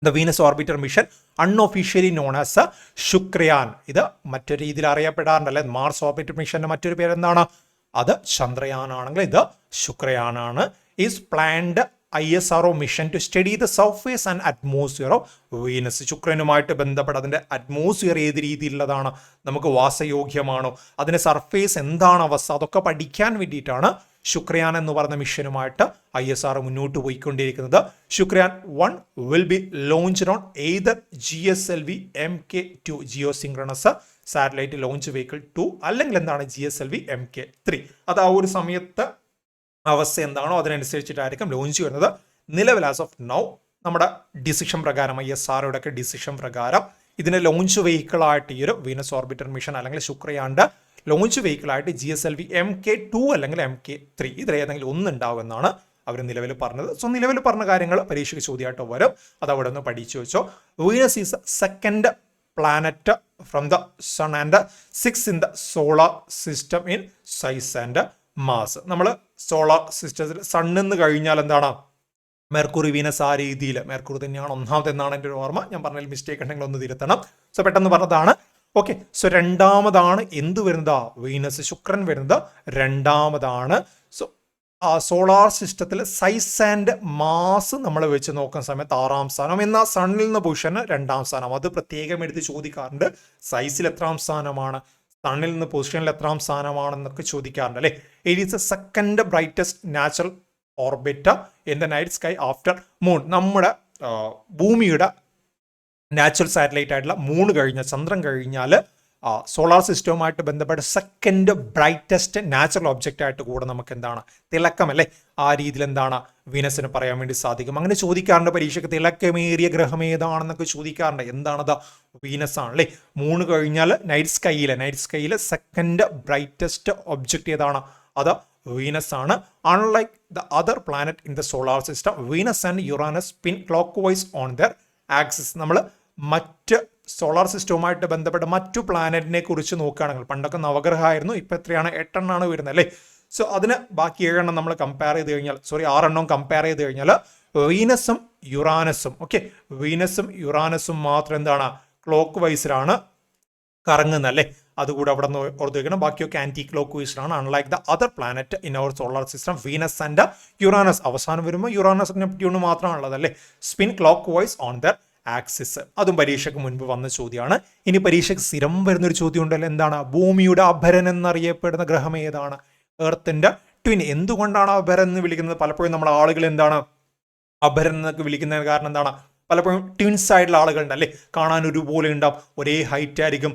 The Venus orbiter mission unofficially known as Shukrayaan. ഇത് മറ്റൊരു രീതിയിൽ അറിയപ്പെടാറുണ്ടല്ലേ. മാർസ് ഓർബിറ്റർ മിഷന്റെ മറ്റൊരു പേര് എന്താണ്? അത് ചന്ദ്രയാൻ ആണെങ്കിൽ ഇത് ശുക്രയാനാണ്. Is planned ISRO mission to study the surface and atmosphere of Venus. ശുക്രനുമായിട്ട് ബന്ധപ്പെട്ട് അതിൻ്റെ അറ്റ്മോസ്ഫിയർ ഏത് രീതിയിലുള്ളതാണ്, നമുക്ക് വാസയോഗ്യമാണോ, അതിൻ്റെ സർഫേസ് എന്താണ് അവസ്ഥ, അതൊക്കെ പഠിക്കാൻ വേണ്ടിയിട്ടാണ് ശുക്രയാൻ എന്ന് പറയുന്ന മിഷനുമായിട്ട് ISRO മുന്നോട്ട് പോയിക്കൊണ്ടിരിക്കുന്നത്. Shukrayaan 1 will be launched on either GSLV Mk2 geosynchronous satellite launch vehicle 2 അല്ലെങ്കിൽ എന്താണ് GSLV Mk3. അത് ആ ഒരു സമയത്ത് അവസ്ഥ എന്താണോ അതിനനുസരിച്ചിട്ടായിരിക്കും ലോഞ്ച് വരുന്നത്. നിലവിൽ ആസ് ഓഫ് നൗ നമ്മുടെ ഡിസിഷൻ പ്രകാരം ISROയുടെ ഒക്കെ ഡിസിഷൻ പ്രകാരം ഇതിന്റെ ലോഞ്ച് വെഹിക്കിളായിട്ട് ഈ ഒരു വീനസ് ഓർബിറ്റർ മിഷൻ അല്ലെങ്കിൽ ശുക്രയാന്റെ ലോഞ്ച് വെഹിക്കിളായിട്ട് GSLV Mk2 അല്ലെങ്കിൽ Mk3 ഇതിലേതെങ്കിലും ഒന്നുണ്ടാവുമെന്നാണ് അവർ നിലവിൽ പറഞ്ഞത്. സോ നിലവിൽ പറഞ്ഞ കാര്യങ്ങൾ പരീക്ഷയ്ക്ക് ചോദ്യമായിട്ട് വരും. അത് അവിടെ ഒന്ന് പഠിച്ചു വെച്ചോ. Venus is second planet from the sun and 6 in the solar system in size and mass. നമ്മൾ സോളാർ സിസ്റ്റത്തിൽ സണ്ണിന്ന് കഴിഞ്ഞാൽ എന്താണ് മെർക്കുറി, വീനസ് ആ രീതിയിൽ. മെർക്കുറി തന്നെയാണ് ഒന്നാമത് എന്നാണ് എൻ്റെ ഒരു ഓർമ്മ. ഞാൻ പറഞ്ഞതിൽ മിസ്റ്റേക്ക് ഉണ്ടെങ്കിൽ ഒന്ന് തിരുത്തണം. സോ പെട്ടെന്ന് പറഞ്ഞതാണ്. ഓക്കെ, സോ രണ്ടാമതാണ് എന്ത് വരുന്നത്? വീനസ്, ശുക്രൻ വരുന്നത് രണ്ടാമതാണ്. സോ സോളാർ സിസ്റ്റത്തിൽ സൈസ് ആൻഡ് മാസ് നമ്മൾ വെച്ച് നോക്കുന്ന സമയത്ത് 6ാം സ്ഥാനം. എന്നാൽ സണ്ണിൽ നിന്ന് പൊസിഷന് 2ാം സ്ഥാനം. അത് പ്രത്യേകം എടുത്ത് ചോദിക്കാറുണ്ട്. സൈസിൽ എത്രാം സ്ഥാനമാണ്, സണ്ണിൽ നിന്ന് പൊസിഷനിൽ എത്രാം സ്ഥാനമാണെന്നൊക്കെ ചോദിക്കാറുണ്ട് അല്ലേ. It is A second brightest natural orbit in the night sky after moon. നമ്മുടെ ഭൂമിയുടെ നാച്ചുറൽ സാറ്റലൈറ്റ് ആയിട്ടുള്ള മൂൺ കഴിഞ്ഞ ചന്ദ്രൻ കഴിഞ്ഞാൽ സോളാർ സിസ്റ്റവുമായിട്ട് ബന്ധപ്പെട്ട സെക്കൻഡ് ബ്രൈറ്റസ്റ്റ് നാച്ചുറൽ ഒബ്ജക്റ്റ് ആയിട്ട് കൂടെ നമുക്ക് എന്താണ് തിളക്കം അല്ലേ. ആ രീതിയിൽ എന്താണ് വീനസിന് പറയാൻ വേണ്ടി സാധിക്കും. അങ്ങനെ ചോദിക്കാറുണ്ട് പരീക്ഷയ്ക്ക്. തിളക്കമേറിയ ഗ്രഹം ഏതാണെന്നൊക്കെ ചോദിക്കാറുണ്ട്. എന്താണത്? വീനസ് ആണല്ലേ. മൂൺ കഴിഞ്ഞാൽ നൈറ്റ് സ്കൈയിലെ സെക്കൻഡ് ബ്രൈറ്റസ്റ്റ് ഒബ്ജക്റ്റ് ഏതാണ്? അത് വീനസ് ആണ്. Unlike the other planet in the solar system, Venus and Uranus spin clockwise on their axis. നമ്മൾ മറ്റ് സോളാർ സിസ്റ്റവുമായിട്ട് ബന്ധപ്പെട്ട മറ്റു പ്ലാനറ്റിനെ കുറിച്ച് നോക്കുകയാണെങ്കിൽ പണ്ടൊക്കെ നവഗ്രഹമായിരുന്നു, ഇപ്പം എത്രയാണ്? 8 എണ്ണമാണ് വരുന്നത് അല്ലേ. സോ അതിന് ബാക്കി 7 എണ്ണം നമ്മൾ കമ്പയർ ചെയ്ത് കഴിഞ്ഞാൽ 6 എണ്ണം കമ്പയർ ചെയ്ത് കഴിഞ്ഞാൽ വീനസും യുറാനസും വീനസും യുറാനസും മാത്രം എന്താണ് ക്ലോക്ക് വൈസിലാണ് കറങ്ങുന്നത് അല്ലേ. അതുകൂടെ അവിടെ നിന്ന് ഓർത്ത് വയ്ക്കണം. ബാക്കിയൊക്കെ ആന്റി ക്ലോക്ക് വൈസിലാണ്. Unlike the other planet in our solar system, Venus and Uranus. അവസാനം വരുമ്പോൾ യുറാനസ് നെപ്റ്റ്യൂൺ മാത്രമാണുള്ളത് അല്ലേ. Spin clockwise on their axis. അതും പരീക്ഷയ്ക്ക് മുൻപ് വന്ന ചോദ്യമാണ്. ഇനി പരീക്ഷയ്ക്ക് സ്ഥിരം വരുന്നൊരു ചോദ്യം ഉണ്ടല്ലോ. എന്താണ്? ഭൂമിയുടെ അഭരൻ എന്നറിയപ്പെടുന്ന ഗ്രഹം ഏതാണ്? എർത്തിന്റെ ട്വിൻ. എന്തുകൊണ്ടാണ് അഭരൻ എന്ന് വിളിക്കുന്നത്? പലപ്പോഴും നമ്മുടെ ആളുകൾ എന്താണ് അഭരൻ എന്നൊക്കെ വിളിക്കുന്നതിന് കാരണം എന്താണ്? പലപ്പോഴും ട്വിൻസ് ആയിട്ടുള്ള ആളുകളുണ്ട് അല്ലേ. കാണാൻ ഒരുപോലെ ഉണ്ടാവും, ഒരേ ഹൈറ്റ് ആയിരിക്കും,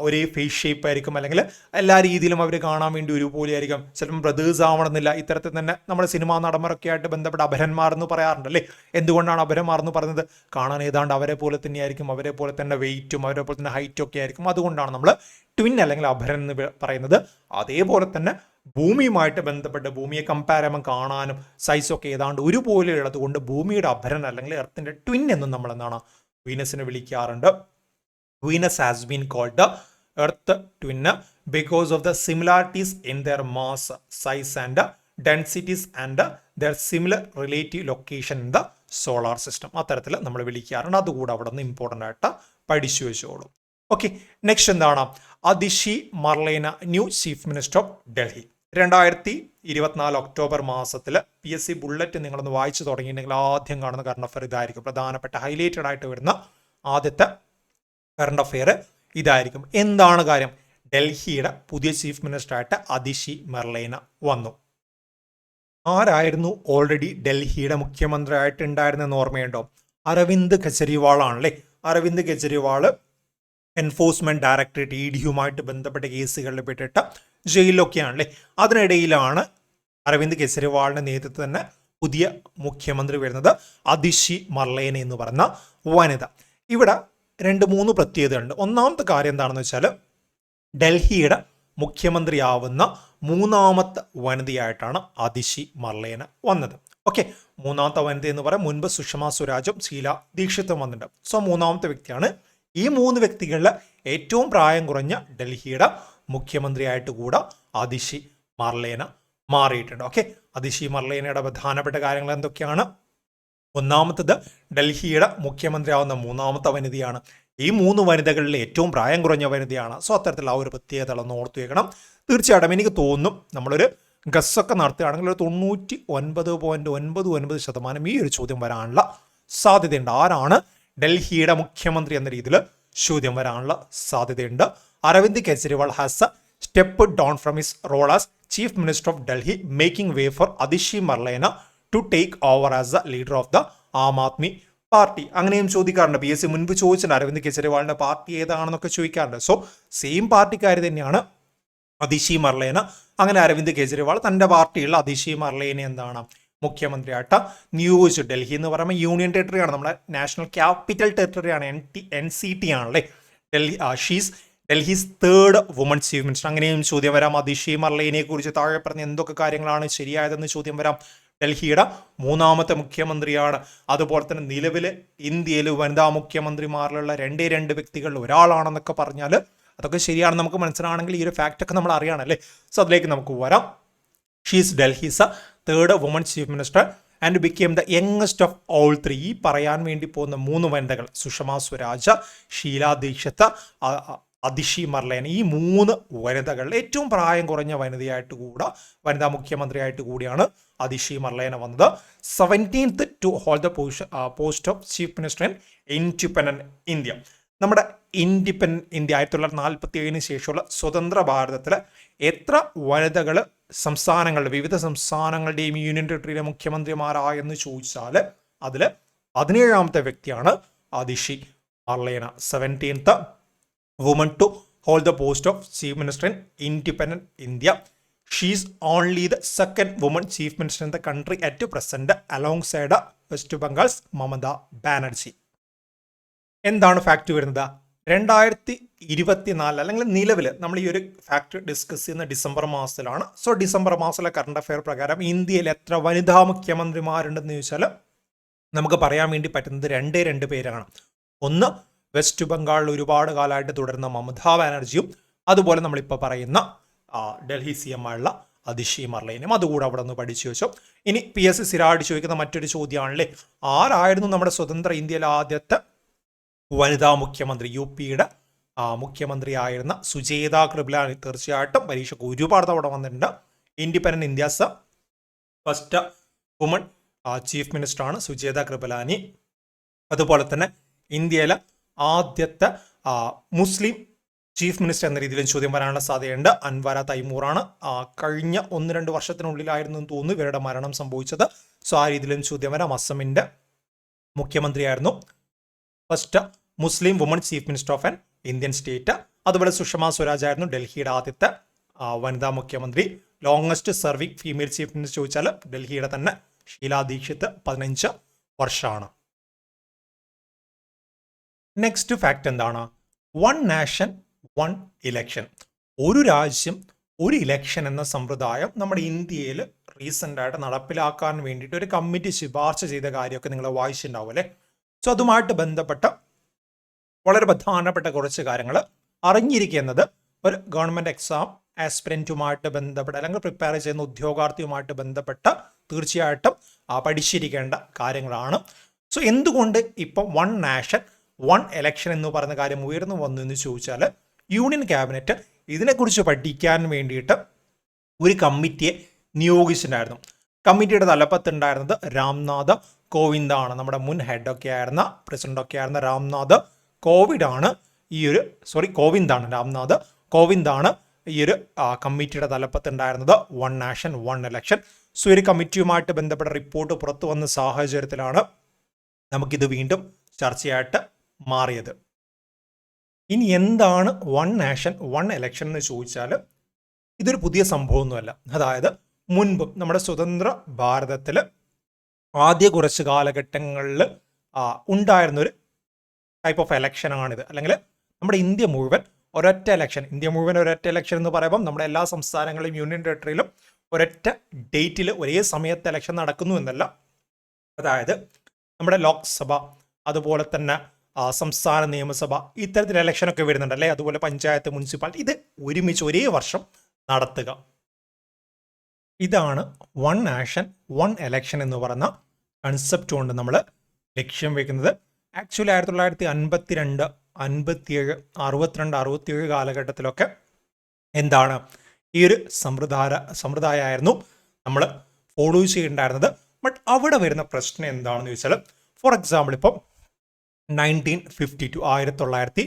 ഒരേ ഫേസ് ഷേപ്പ് ആയിരിക്കും, അല്ലെങ്കിൽ എല്ലാ രീതിയിലും അവർ കാണാൻ വേണ്ടി ഒരുപോലെ ആയിരിക്കും. ചിലപ്പം ബ്രദേഴ്സ് ആവണമെന്നില്ല. ഇത്തരത്തിൽ തന്നെ നമ്മുടെ സിനിമാ നടന്മാരൊക്കെ ആയിട്ട് ബന്ധപ്പെട്ട അപരന്മാർ എന്ന് പറയാറുണ്ട് അല്ലേ. എന്തുകൊണ്ടാണ് അപരന്മാർ എന്ന് പറയുന്നത്? കാണാൻ ഏതാണ്ട് അവരെ പോലെ തന്നെയായിരിക്കും, അവരെ പോലെ തന്നെ വെയിറ്റും അവരെ പോലെ തന്നെ ഹൈറ്റും ഒക്കെ ആയിരിക്കും. അതുകൊണ്ടാണ് നമ്മൾ ട്വിൻ അല്ലെങ്കിൽ അപരൻ എന്ന് പറയുന്നത്. അതേപോലെ തന്നെ ഭൂമിയുമായിട്ട് ബന്ധപ്പെട്ട് ഭൂമിയെ കമ്പയർ ചെയ്യുമ്പോൾ കാണാനും സൈസൊക്കെ ഏതാണ്ട് ഒരുപോലെ ഉള്ളത് കൊണ്ട് ഭൂമിയുടെ അഭരൻ അല്ലെങ്കിൽ എർത്തിന്റെ ട്വിൻ എന്നും നമ്മൾ എന്താണ് വീനസിനെ വിളിക്കാറുണ്ട്. Venus has been called the earth twin because of the similarities in their mass, size and densities and their similar relative location in the solar system. അത്തരത്തിൽ നമ്മൾ വിളിക്കാറുണ്ട്. അതുകൂടെ അവിടെ നിന്ന് ഇമ്പോർട്ടൻ്റ് ആയിട്ട് പഠിച്ചു വെച്ചോളൂ. ഓക്കെ, നെക്സ്റ്റ് എന്താണ്? Atishi Marlena new chief minister of Delhi. 2024 October മാസത്തിൽ PSC ബുള്ളറ്റ് നിങ്ങളൊന്ന് വായിച്ചു തുടങ്ങിയിട്ടുണ്ടെങ്കിൽ ആദ്യം കാണുന്ന കറണ്ട് അഫെയർ ഇതായിരിക്കും. പ്രധാനപ്പെട്ട ഹൈലൈറ്റഡ് ആയിട്ട് വരുന്ന ആദ്യത്തെ കറണ്ട് അഫെയർ ഇതായിരിക്കും. എന്താണ് കാര്യം? ഡൽഹിയുടെ പുതിയ ചീഫ് മിനിസ്റ്ററായിട്ട് അതിഷി മർലേന വന്നു. ആരായിരുന്നു ഓൾറെഡി ഡൽഹിയുടെ മുഖ്യമന്ത്രി ആയിട്ട് ഉണ്ടായിരുന്നെന്ന് ഓർമ്മയുണ്ടോ? അരവിന്ദ് കെജ്രിവാൾ ആണല്ലേ. അരവിന്ദ് കെജ്രിവാൾ എൻഫോഴ്സ്മെന്റ് ഡയറക്ടറേറ്റ് EDയുമായിട്ട് ബന്ധപ്പെട്ട കേസുകളിൽ പെട്ടിട്ട് ജയിലിലൊക്കെയാണല്ലേ. അതിനിടയിലാണ് അരവിന്ദ് കെജ്രിവാളിന്റെ നേതൃത്വത്തിൽ തന്നെ പുതിയ മുഖ്യമന്ത്രി വരുന്നത്, അതിഷി മർലേന എന്ന് പറയുന്ന വനിത. ഇവിടെ 2-3 പ്രത്യേകതകളുണ്ട്. ഒന്നാമത്തെ കാര്യം എന്താണെന്ന് വെച്ചാൽ ഡൽഹിയുടെ മുഖ്യമന്ത്രിയാവുന്ന മൂന്നാമത്തെ വനിതയായിട്ടാണ് അതിഷി മർലേന വന്നത്. ഓക്കെ, മൂന്നാമത്തെ വനിത എന്ന് പറയാം. മുൻപ് സുഷമ സ്വരാജും ഷീല ദീക്ഷിത്തും വന്നിട്ടുണ്ട്. സോ മൂന്നാമത്തെ വ്യക്തിയാണ്. ഈ മൂന്ന് വ്യക്തികളിൽ ഏറ്റവും പ്രായം കുറഞ്ഞ ഡൽഹിയുടെ മുഖ്യമന്ത്രിയായിട്ട് കൂടെ അതിഷി മർലേന മാറിയിട്ടുണ്ട്. ഓക്കെ, അതിഷി മർലേനയുടെ പ്രധാനപ്പെട്ട കാര്യങ്ങൾ എന്തൊക്കെയാണ്? ഒന്നാമത്തത്, ഡൽഹിയുടെ മുഖ്യമന്ത്രിയാവുന്ന മൂന്നാമത്തെ വനിതയാണ്. ഈ മൂന്ന് വനിതകളിൽ ഏറ്റവും പ്രായം കുറഞ്ഞ വനിതയാണ്. സോ അത്തരത്തിൽ ആ ഒരു പ്രത്യേകത ഒന്ന് ഓർത്തു വെക്കണം. തീർച്ചയായിട്ടും എനിക്ക് തോന്നും നമ്മളൊരു ഗസ്സൊക്കെ നടത്തുകയാണെങ്കിൽ ഒരു 99.99% ഈ ഒരു ചോദ്യം വരാനുള്ള സാധ്യതയുണ്ട്. ആരാണ് ഡൽഹിയുടെ മുഖ്യമന്ത്രി എന്ന രീതിയിൽ ചോദ്യം വരാനുള്ള സാധ്യതയുണ്ട്. Arvind Kejriwal has step down from his role as chief minister of Delhi, making way for Atishi Marlena to take over as the leader of the Aam Aadmi party. അങ്ങനെയും ചോദിക്കാറുണ്ട്. PSC മുൻപ് ചോദിച്ചിട്ടുണ്ട് അരവിന്ദ് കെജ്രിവാളിന്റെ പാർട്ടി ഏതാണെന്നൊക്കെ ചോദിക്കാറുണ്ട്. സോ സെയിം പാർട്ടിക്കാർ തന്നെയാണ് അതിഷി മർലേന. അങ്ങനെ അരവിന്ദ് കെജ്രിവാൾ തന്റെ പാർട്ടിയുള്ള അതിഷി മർലേനെ എന്താണ് മുഖ്യമന്ത്രിയായിട്ട് നിയോഗിച്ചു. ഡൽഹി എന്ന് പറയുമ്പോൾ യൂണിയൻ ടെറിട്ടറി ആണ്, നമ്മുടെ നാഷണൽ ക്യാപിറ്റൽ ടെറിട്ടറി ആണ്, NCT ആണല്ലേ. She's Delhi's third woman chief minister. അങ്ങനെയും ചോദ്യം വരാം. അതിഷി മർലേനെ കുറിച്ച് താഴെ പറഞ്ഞ എന്തൊക്കെ കാര്യങ്ങളാണ് ശരിയായതെന്ന് ചോദ്യം വരാം. ഡൽഹിയുടെ മൂന്നാമത്തെ മുഖ്യമന്ത്രിയാണ്. അതുപോലെ തന്നെ നിലവിൽ ഇന്ത്യയിൽ വനിതാ മുഖ്യമന്ത്രിമാരിലുള്ള രണ്ട് വ്യക്തികളിൽ ഒരാളാണെന്നൊക്കെ പറഞ്ഞാൽ അതൊക്കെ ശരിയാണെന്ന് നമുക്ക് മനസ്സിലാണെങ്കിൽ ഈ ഒരു ഫാക്റ്റൊക്കെ നമ്മൾ അറിയണമല്ലേ. സോ അതിലേക്ക് നമുക്ക് വരാം. She's Delhi's third woman chief minister and became the youngest of all three. ഈ പറയാൻ വേണ്ടി പോകുന്ന മൂന്ന് വനിതകൾ, സുഷമ സ്വരാജ്, ഷീല ദീക്ഷിത്, അതിഷി മർലേന, ഈ മൂന്ന് വനിതകളിൽ ഏറ്റവും പ്രായം കുറഞ്ഞ വനിതയായിട്ട് കൂടെ വനിതാ മുഖ്യമന്ത്രിയായിട്ട് കൂടിയാണ് അതിഷി മർലേന വന്നത്. 17th to hold the post of chief minister in independent India. നമ്മുടെ ഇൻഡിപെൻഡന്റ് ഇന്ത്യ 1947 ശേഷമുള്ള സ്വതന്ത്ര ഭാരതത്തിൽ എത്ര വനിതകൾ സംസ്ഥാനങ്ങളുടെ വിവിധ സംസ്ഥാനങ്ങളുടെയും യൂണിയൻ ടെറിട്ടറിയിലെ മുഖ്യമന്ത്രിമാരായെന്ന് ചോദിച്ചാൽ അതിൽ 17ാമത്തെ വ്യക്തിയാണ് Atishi Marlena. 17th woman to hold the post of chief minister in independent India. She is only the second woman chief minister in the country at present alongside West Bengal's Mamata Banerjee. എന്താണ് fact വരുന്നത്? 2024 അല്ലെങ്കിൽ നിലവിൽ നമ്മൾ ഈ ഒരു fact discuss ചെയ്യുന്ന December മാസത്തിലാണ്. So December മാസത്തിലെ കറണ്ട് അഫെയർ പ്രകാരം ഇന്ത്യയിൽ എത്ര വനിതാ മുഖ്യമന്ത്രിമാരുണ്ടെന്ന് ചോദിച്ചാൽ നമുക്ക് പറയാൻ വേണ്ടി പറ്റുന്നത് രണ്ട് പേരാണ്. ഒന്ന്, വെസ്റ്റ് ബംഗാളിൽ ഒരുപാട് കാലമായിട്ട് തുടരുന്ന മമതാ ബാനർജിയും അതുപോലെ നമ്മളിപ്പോൾ പറയുന്ന ഡൽഹി CM ആയുള്ള അതിഷി മർലേനും. അതുകൂടെ അവിടെ നിന്ന് പഠിച്ചു വെച്ചോ. ഇനി PSC സ്ഥിരമായിട്ട് ചോദിക്കുന്ന മറ്റൊരു ചോദ്യമാണല്ലേ, ആരായിരുന്നു നമ്മുടെ സ്വതന്ത്ര ഇന്ത്യയിലെ ആദ്യത്തെ വനിതാ മുഖ്യമന്ത്രി? UPയുടെ മുഖ്യമന്ത്രിയായിരുന്ന സുജേത കൃപലാനി. തീർച്ചയായിട്ടും പരീക്ഷയ്ക്ക് ഒരുപാട് തവണ വന്നിട്ടുണ്ട്. Independent India's first woman chief മിനിസ്റ്ററാണ് സുജേത കൃപലാനി. അതുപോലെ തന്നെ ഇന്ത്യയിലെ ആദ്യത്തെ മുസ്ലിം ചീഫ് മിനിസ്റ്റർ എന്ന രീതിയിലും ചോദ്യം വരാനുള്ള സാധ്യതയുണ്ട്. അൻവര തൈമൂറാണ്. കഴിഞ്ഞ 1-2 വർഷത്തിനുള്ളിലായിരുന്നു എന്ന് തോന്നുന്നു ഇവരുടെ മരണം സംഭവിച്ചത്. സോ ആ രീതിയിലും ചോദ്യം വരാം. അസമിന്റെ മുഖ്യമന്ത്രിയായിരുന്നു first Muslim woman chief minister of an Indian state. അതുപോലെ സുഷമ സ്വരാജ് ആയിരുന്നു ഡൽഹിയുടെ ആദ്യത്തെ വനിതാ മുഖ്യമന്ത്രി. Longest serving female chief minister ചോദിച്ചാൽ ഡൽഹിയുടെ തന്നെ ഷീല ദീക്ഷിത് 15 വർഷമാണ്. നെക്സ്റ്റ് ഫാക്ട് എന്താണ്? One nation one election. ഒരു രാജ്യം ഒരു ഇലക്ഷൻ എന്ന സമ്പ്രദായം നമ്മുടെ ഇന്ത്യയിൽ റീസെൻ്റ് ആയിട്ട് നടപ്പിലാക്കാൻ വേണ്ടിയിട്ട് ഒരു കമ്മിറ്റി ശുപാർശ ചെയ്ത കാര്യമൊക്കെ നിങ്ങൾ വായിച്ചിട്ടുണ്ടാവും അല്ലേ. സോ അതുമായിട്ട് ബന്ധപ്പെട്ട വളരെ പ്രധാനപ്പെട്ട കുറച്ച് കാര്യങ്ങൾ അറിഞ്ഞിരിക്കുന്നത് ഒരു ഗവൺമെൻറ് എക്സാം ആസ്പിരൻറ്റുമായിട്ട് ബന്ധപ്പെട്ട അല്ലെങ്കിൽ പ്രിപ്പയർ ചെയ്യുന്ന ഉദ്യോഗാർത്ഥിയുമായിട്ട് ബന്ധപ്പെട്ട തീർച്ചയായിട്ടും പഠിച്ചിരിക്കേണ്ട കാര്യങ്ങളാണ്. സോ എന്തുകൊണ്ട് ഇപ്പം വൺ നാഷൻ വൺ എലക്ഷൻ എന്ന് പറയുന്ന കാര്യം ഉയർന്നു വന്നു എന്ന് ചോദിച്ചാൽ യൂണിയൻ ക്യാബിനറ്റ് ഇതിനെക്കുറിച്ച് പഠിക്കാൻ വേണ്ടിയിട്ട് ഒരു കമ്മിറ്റിയെ നിയോഗിച്ചിട്ടുണ്ടായിരുന്നു. കമ്മിറ്റിയുടെ തലപ്പത്തുണ്ടായിരുന്നത് രാംനാഥ് കോവിന്ദാണ്. നമ്മുടെ മുൻ ഹെഡൊക്കെ ആയിരുന്ന പ്രസിഡൻ്റൊക്കെ ആയിരുന്ന രാംനാഥ് കോവിന്ദാണ് രാംനാഥ് കോവിന്ദാണ് ഈ ഒരു കമ്മിറ്റിയുടെ തലപ്പത്തുണ്ടായിരുന്നത്. One nation one election. So ഒരു കമ്മിറ്റിയുമായിട്ട് ബന്ധപ്പെട്ട റിപ്പോർട്ട് പുറത്തു വന്ന സാഹചര്യത്തിലാണ് നമുക്കിത് വീണ്ടും ചർച്ചയായിട്ട് മാറിയത്. ഇനി എന്താണ് വൺ നാഷൻ വൺ എലക്ഷൻ എന്ന് ചോദിച്ചാൽ ഇതൊരു പുതിയ സംഭവമൊന്നുമല്ല. അതായത് മുൻപും നമ്മുടെ സ്വതന്ത്ര ഭാരതത്തിൽ ആദ്യ കുറച്ച് കാലഘട്ടങ്ങളിൽ ഉണ്ടായിരുന്നൊരു ടൈപ്പ് ഓഫ് എലക്ഷനാണിത്. അല്ലെങ്കിൽ നമ്മുടെ ഇന്ത്യ മുഴുവൻ ഒരൊറ്റ ഇലക്ഷൻ, ഇന്ത്യ മുഴുവൻ ഒരൊറ്റ ഇലക്ഷൻ എന്ന് പറയുമ്പം നമ്മുടെ എല്ലാ സംസ്ഥാനങ്ങളിലും യൂണിയൻ ടെറിട്ടറിയിലും ഒരൊറ്റ ഡേറ്റിൽ ഒരേ സമയത്ത് ഇലക്ഷൻ നടക്കുന്നു എന്നല്ല. അതായത് നമ്മുടെ ലോക്സഭ, അതുപോലെ തന്നെ സംസ്ഥാന നിയമസഭ, ഇത്തരത്തിൽ ഇലക്ഷനൊക്കെ വരുന്നുണ്ട് അല്ലേ. അതുപോലെ പഞ്ചായത്ത്, മുനിസിപ്പാലിറ്റി, ഇത് ഒരുമിച്ച് ഒരേ വർഷം നടത്തുക. ഇതാണ് വൺ നാഷൻ വൺ എലക്ഷൻ എന്ന് പറയുന്ന കൺസെപ്റ്റ് കൊണ്ട് നമ്മൾ ലക്ഷ്യം വെക്കുന്നത്. ആക്ച്വലി 1952, 57, 62, 67 കാലഘട്ടത്തിലൊക്കെ എന്താണ് ഈ ഒരു സമ്പ്രദായമായിരുന്നു നമ്മൾ ഫോളോ ചെയ്യേണ്ടായിരുന്നത്. ബട്ട് അവിടെ വരുന്ന പ്രശ്നം എന്താണെന്ന് ചോദിച്ചാൽ, ഫോർ എക്സാമ്പിൾ ഇപ്പം 1952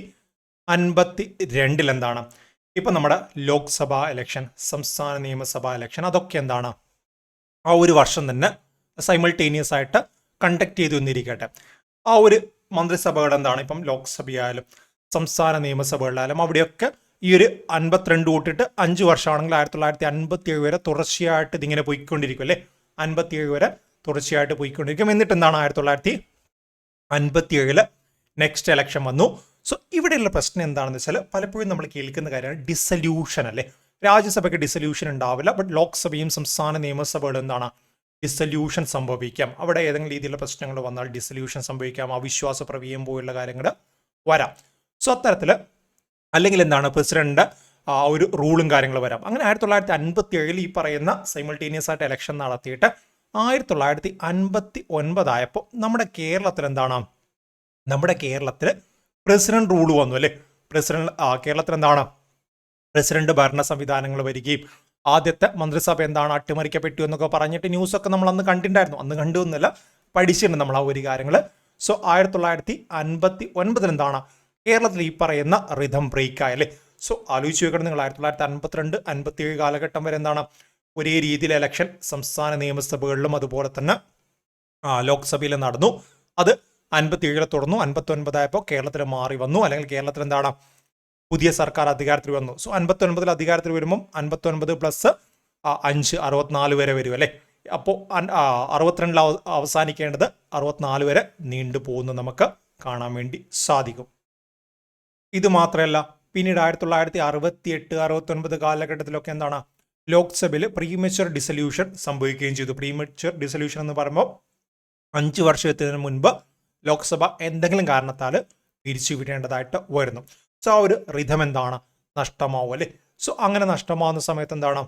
1952 എന്താണ് ഇപ്പം നമ്മുടെ ലോക്സഭാ ഇലക്ഷൻ, സംസ്ഥാന നിയമസഭാ ഇലക്ഷൻ, അതൊക്കെ എന്താണ് ആ ഒരു വർഷം തന്നെ സൈമൾട്ടേനിയസ് ആയിട്ട് കണ്ടക്ട് ചെയ്തു എന്നിരിക്കട്ടെ. ആ ഒരു മന്ത്രിസഭകൾ എന്താണ് ഇപ്പം ലോക്സഭയായാലും സംസ്ഥാന നിയമസഭകളിലായാലും അവിടെയൊക്കെ ഈ ഒരു 52 തൊട്ടിട്ട് 5 വർഷമാണെങ്കിൽ 1957 വരെ തുടർച്ചയായിട്ട് ഇതിങ്ങനെ പോയിക്കൊണ്ടിരിക്കും അല്ലേ. 57 വരെ തുടർച്ചയായിട്ട് പോയിക്കൊണ്ടിരിക്കും. എന്നിട്ട് എന്താണ് 1957 നെക്സ്റ്റ് ഇലക്ഷൻ വന്നു. സോ ഇവിടെയുള്ള പ്രശ്നം എന്താണെന്ന് വെച്ചാൽ, പലപ്പോഴും നമ്മൾ കേൾക്കുന്ന കാര്യമാണ് ഡിസല്യൂഷൻ അല്ലേ. രാജ്യസഭയ്ക്ക് ഡിസല്യൂഷൻ ഉണ്ടാവില്ല, ബട്ട് ലോക്സഭയും സംസ്ഥാന നിയമസഭകളും എന്താണ് ഡിസല്യൂഷൻ സംഭവിക്കാം. അവിടെ ഏതെങ്കിലും രീതിയിലുള്ള പ്രശ്നങ്ങൾ വന്നാൽ ഡിസല്യൂഷൻ സംഭവിക്കാം, അവിശ്വാസ പ്രമേയം പോലുള്ള കാര്യങ്ങൾ വരാം. സോ അത്തരത്തിൽ അല്ലെങ്കിൽ എന്താണ് പ്രസിഡന്റ് ഒരു റൂളും കാര്യങ്ങൾ വരാം. അങ്ങനെ 1957 ഈ പറയുന്ന സൈമൾട്ടേനിയസ് ആയിട്ട് ഇലക്ഷൻ നടത്തിയിട്ട് 1959 ആയപ്പോൾ നമ്മുടെ കേരളത്തിൽ എന്താണ്, നമ്മുടെ കേരളത്തിൽ പ്രസിഡന്റ് റൂൾ വന്നു അല്ലേ. കേരളത്തിൽ എന്താണ് പ്രസിഡന്റ് ഭരണ സംവിധാനങ്ങൾ വരികയും ആദ്യത്തെ മന്ത്രിസഭ എന്താണ് അട്ടിമറിക്കപ്പെട്ടു എന്നൊക്കെ പറഞ്ഞിട്ട് ന്യൂസൊക്കെ നമ്മൾ അന്ന് കണ്ടിട്ടുണ്ടായിരുന്നു. അന്ന് കണ്ടുവന്നില്ല, പഠിച്ചിട്ടുണ്ട് നമ്മൾ ആ ഒരു കാര്യങ്ങൾ. സോ 1959 എന്താണ് കേരളത്തിൽ ഈ പറയുന്ന റിഥം ബ്രേക്ക് ആയല്ലേ. സോ ആലോചിച്ച് നോക്കണം നിങ്ങൾ, 1952, 57 കാലഘട്ടം വരെ എന്താണ് ഒരേ രീതിയിൽ ഇലക്ഷൻ സംസ്ഥാന നിയമസഭകളിലും അതുപോലെ തന്നെ ലോക്സഭയിലും നടന്നു. അത് 57 തുടർന്നു. 59 ആയപ്പോൾ കേരളത്തിൽ മാറി വന്നു, അല്ലെങ്കിൽ കേരളത്തിൽ എന്താണ് പുതിയ സർക്കാർ അധികാരത്തിൽ വന്നു. സോ 59 അധികാരത്തിൽ വരുമ്പം 59 + 5 64 വരെ വരും അല്ലേ. അപ്പോൾ 62 അവസാനിക്കേണ്ടത് 64 വരെ നീണ്ടു പോകുന്നു നമുക്ക് കാണാൻ വേണ്ടി സാധിക്കും. ഇത് മാത്രമല്ല, പിന്നീട് 1968, 69 കാലഘട്ടത്തിലൊക്കെ എന്താണ് ലോക്സഭയിൽ പ്രീമച്വർ ഡിസല്യൂഷൻ സംഭവിക്കുകയും ചെയ്തു. പ്രീമച്വർ ഡിസല്യൂഷൻ എന്ന് പറയുമ്പോൾ 5 വർഷത്തിന് മുൻപ് ലോക്സഭ എന്തെങ്കിലും കാരണത്താൽ പിരിച്ചുവിടേണ്ടതായിട്ട് വരുന്നു. സോ ആ ഒരു റിഥം എന്താണ് നഷ്ടമാവും അല്ലേ. സോ അങ്ങനെ നഷ്ടമാവുന്ന സമയത്ത് എന്താണ്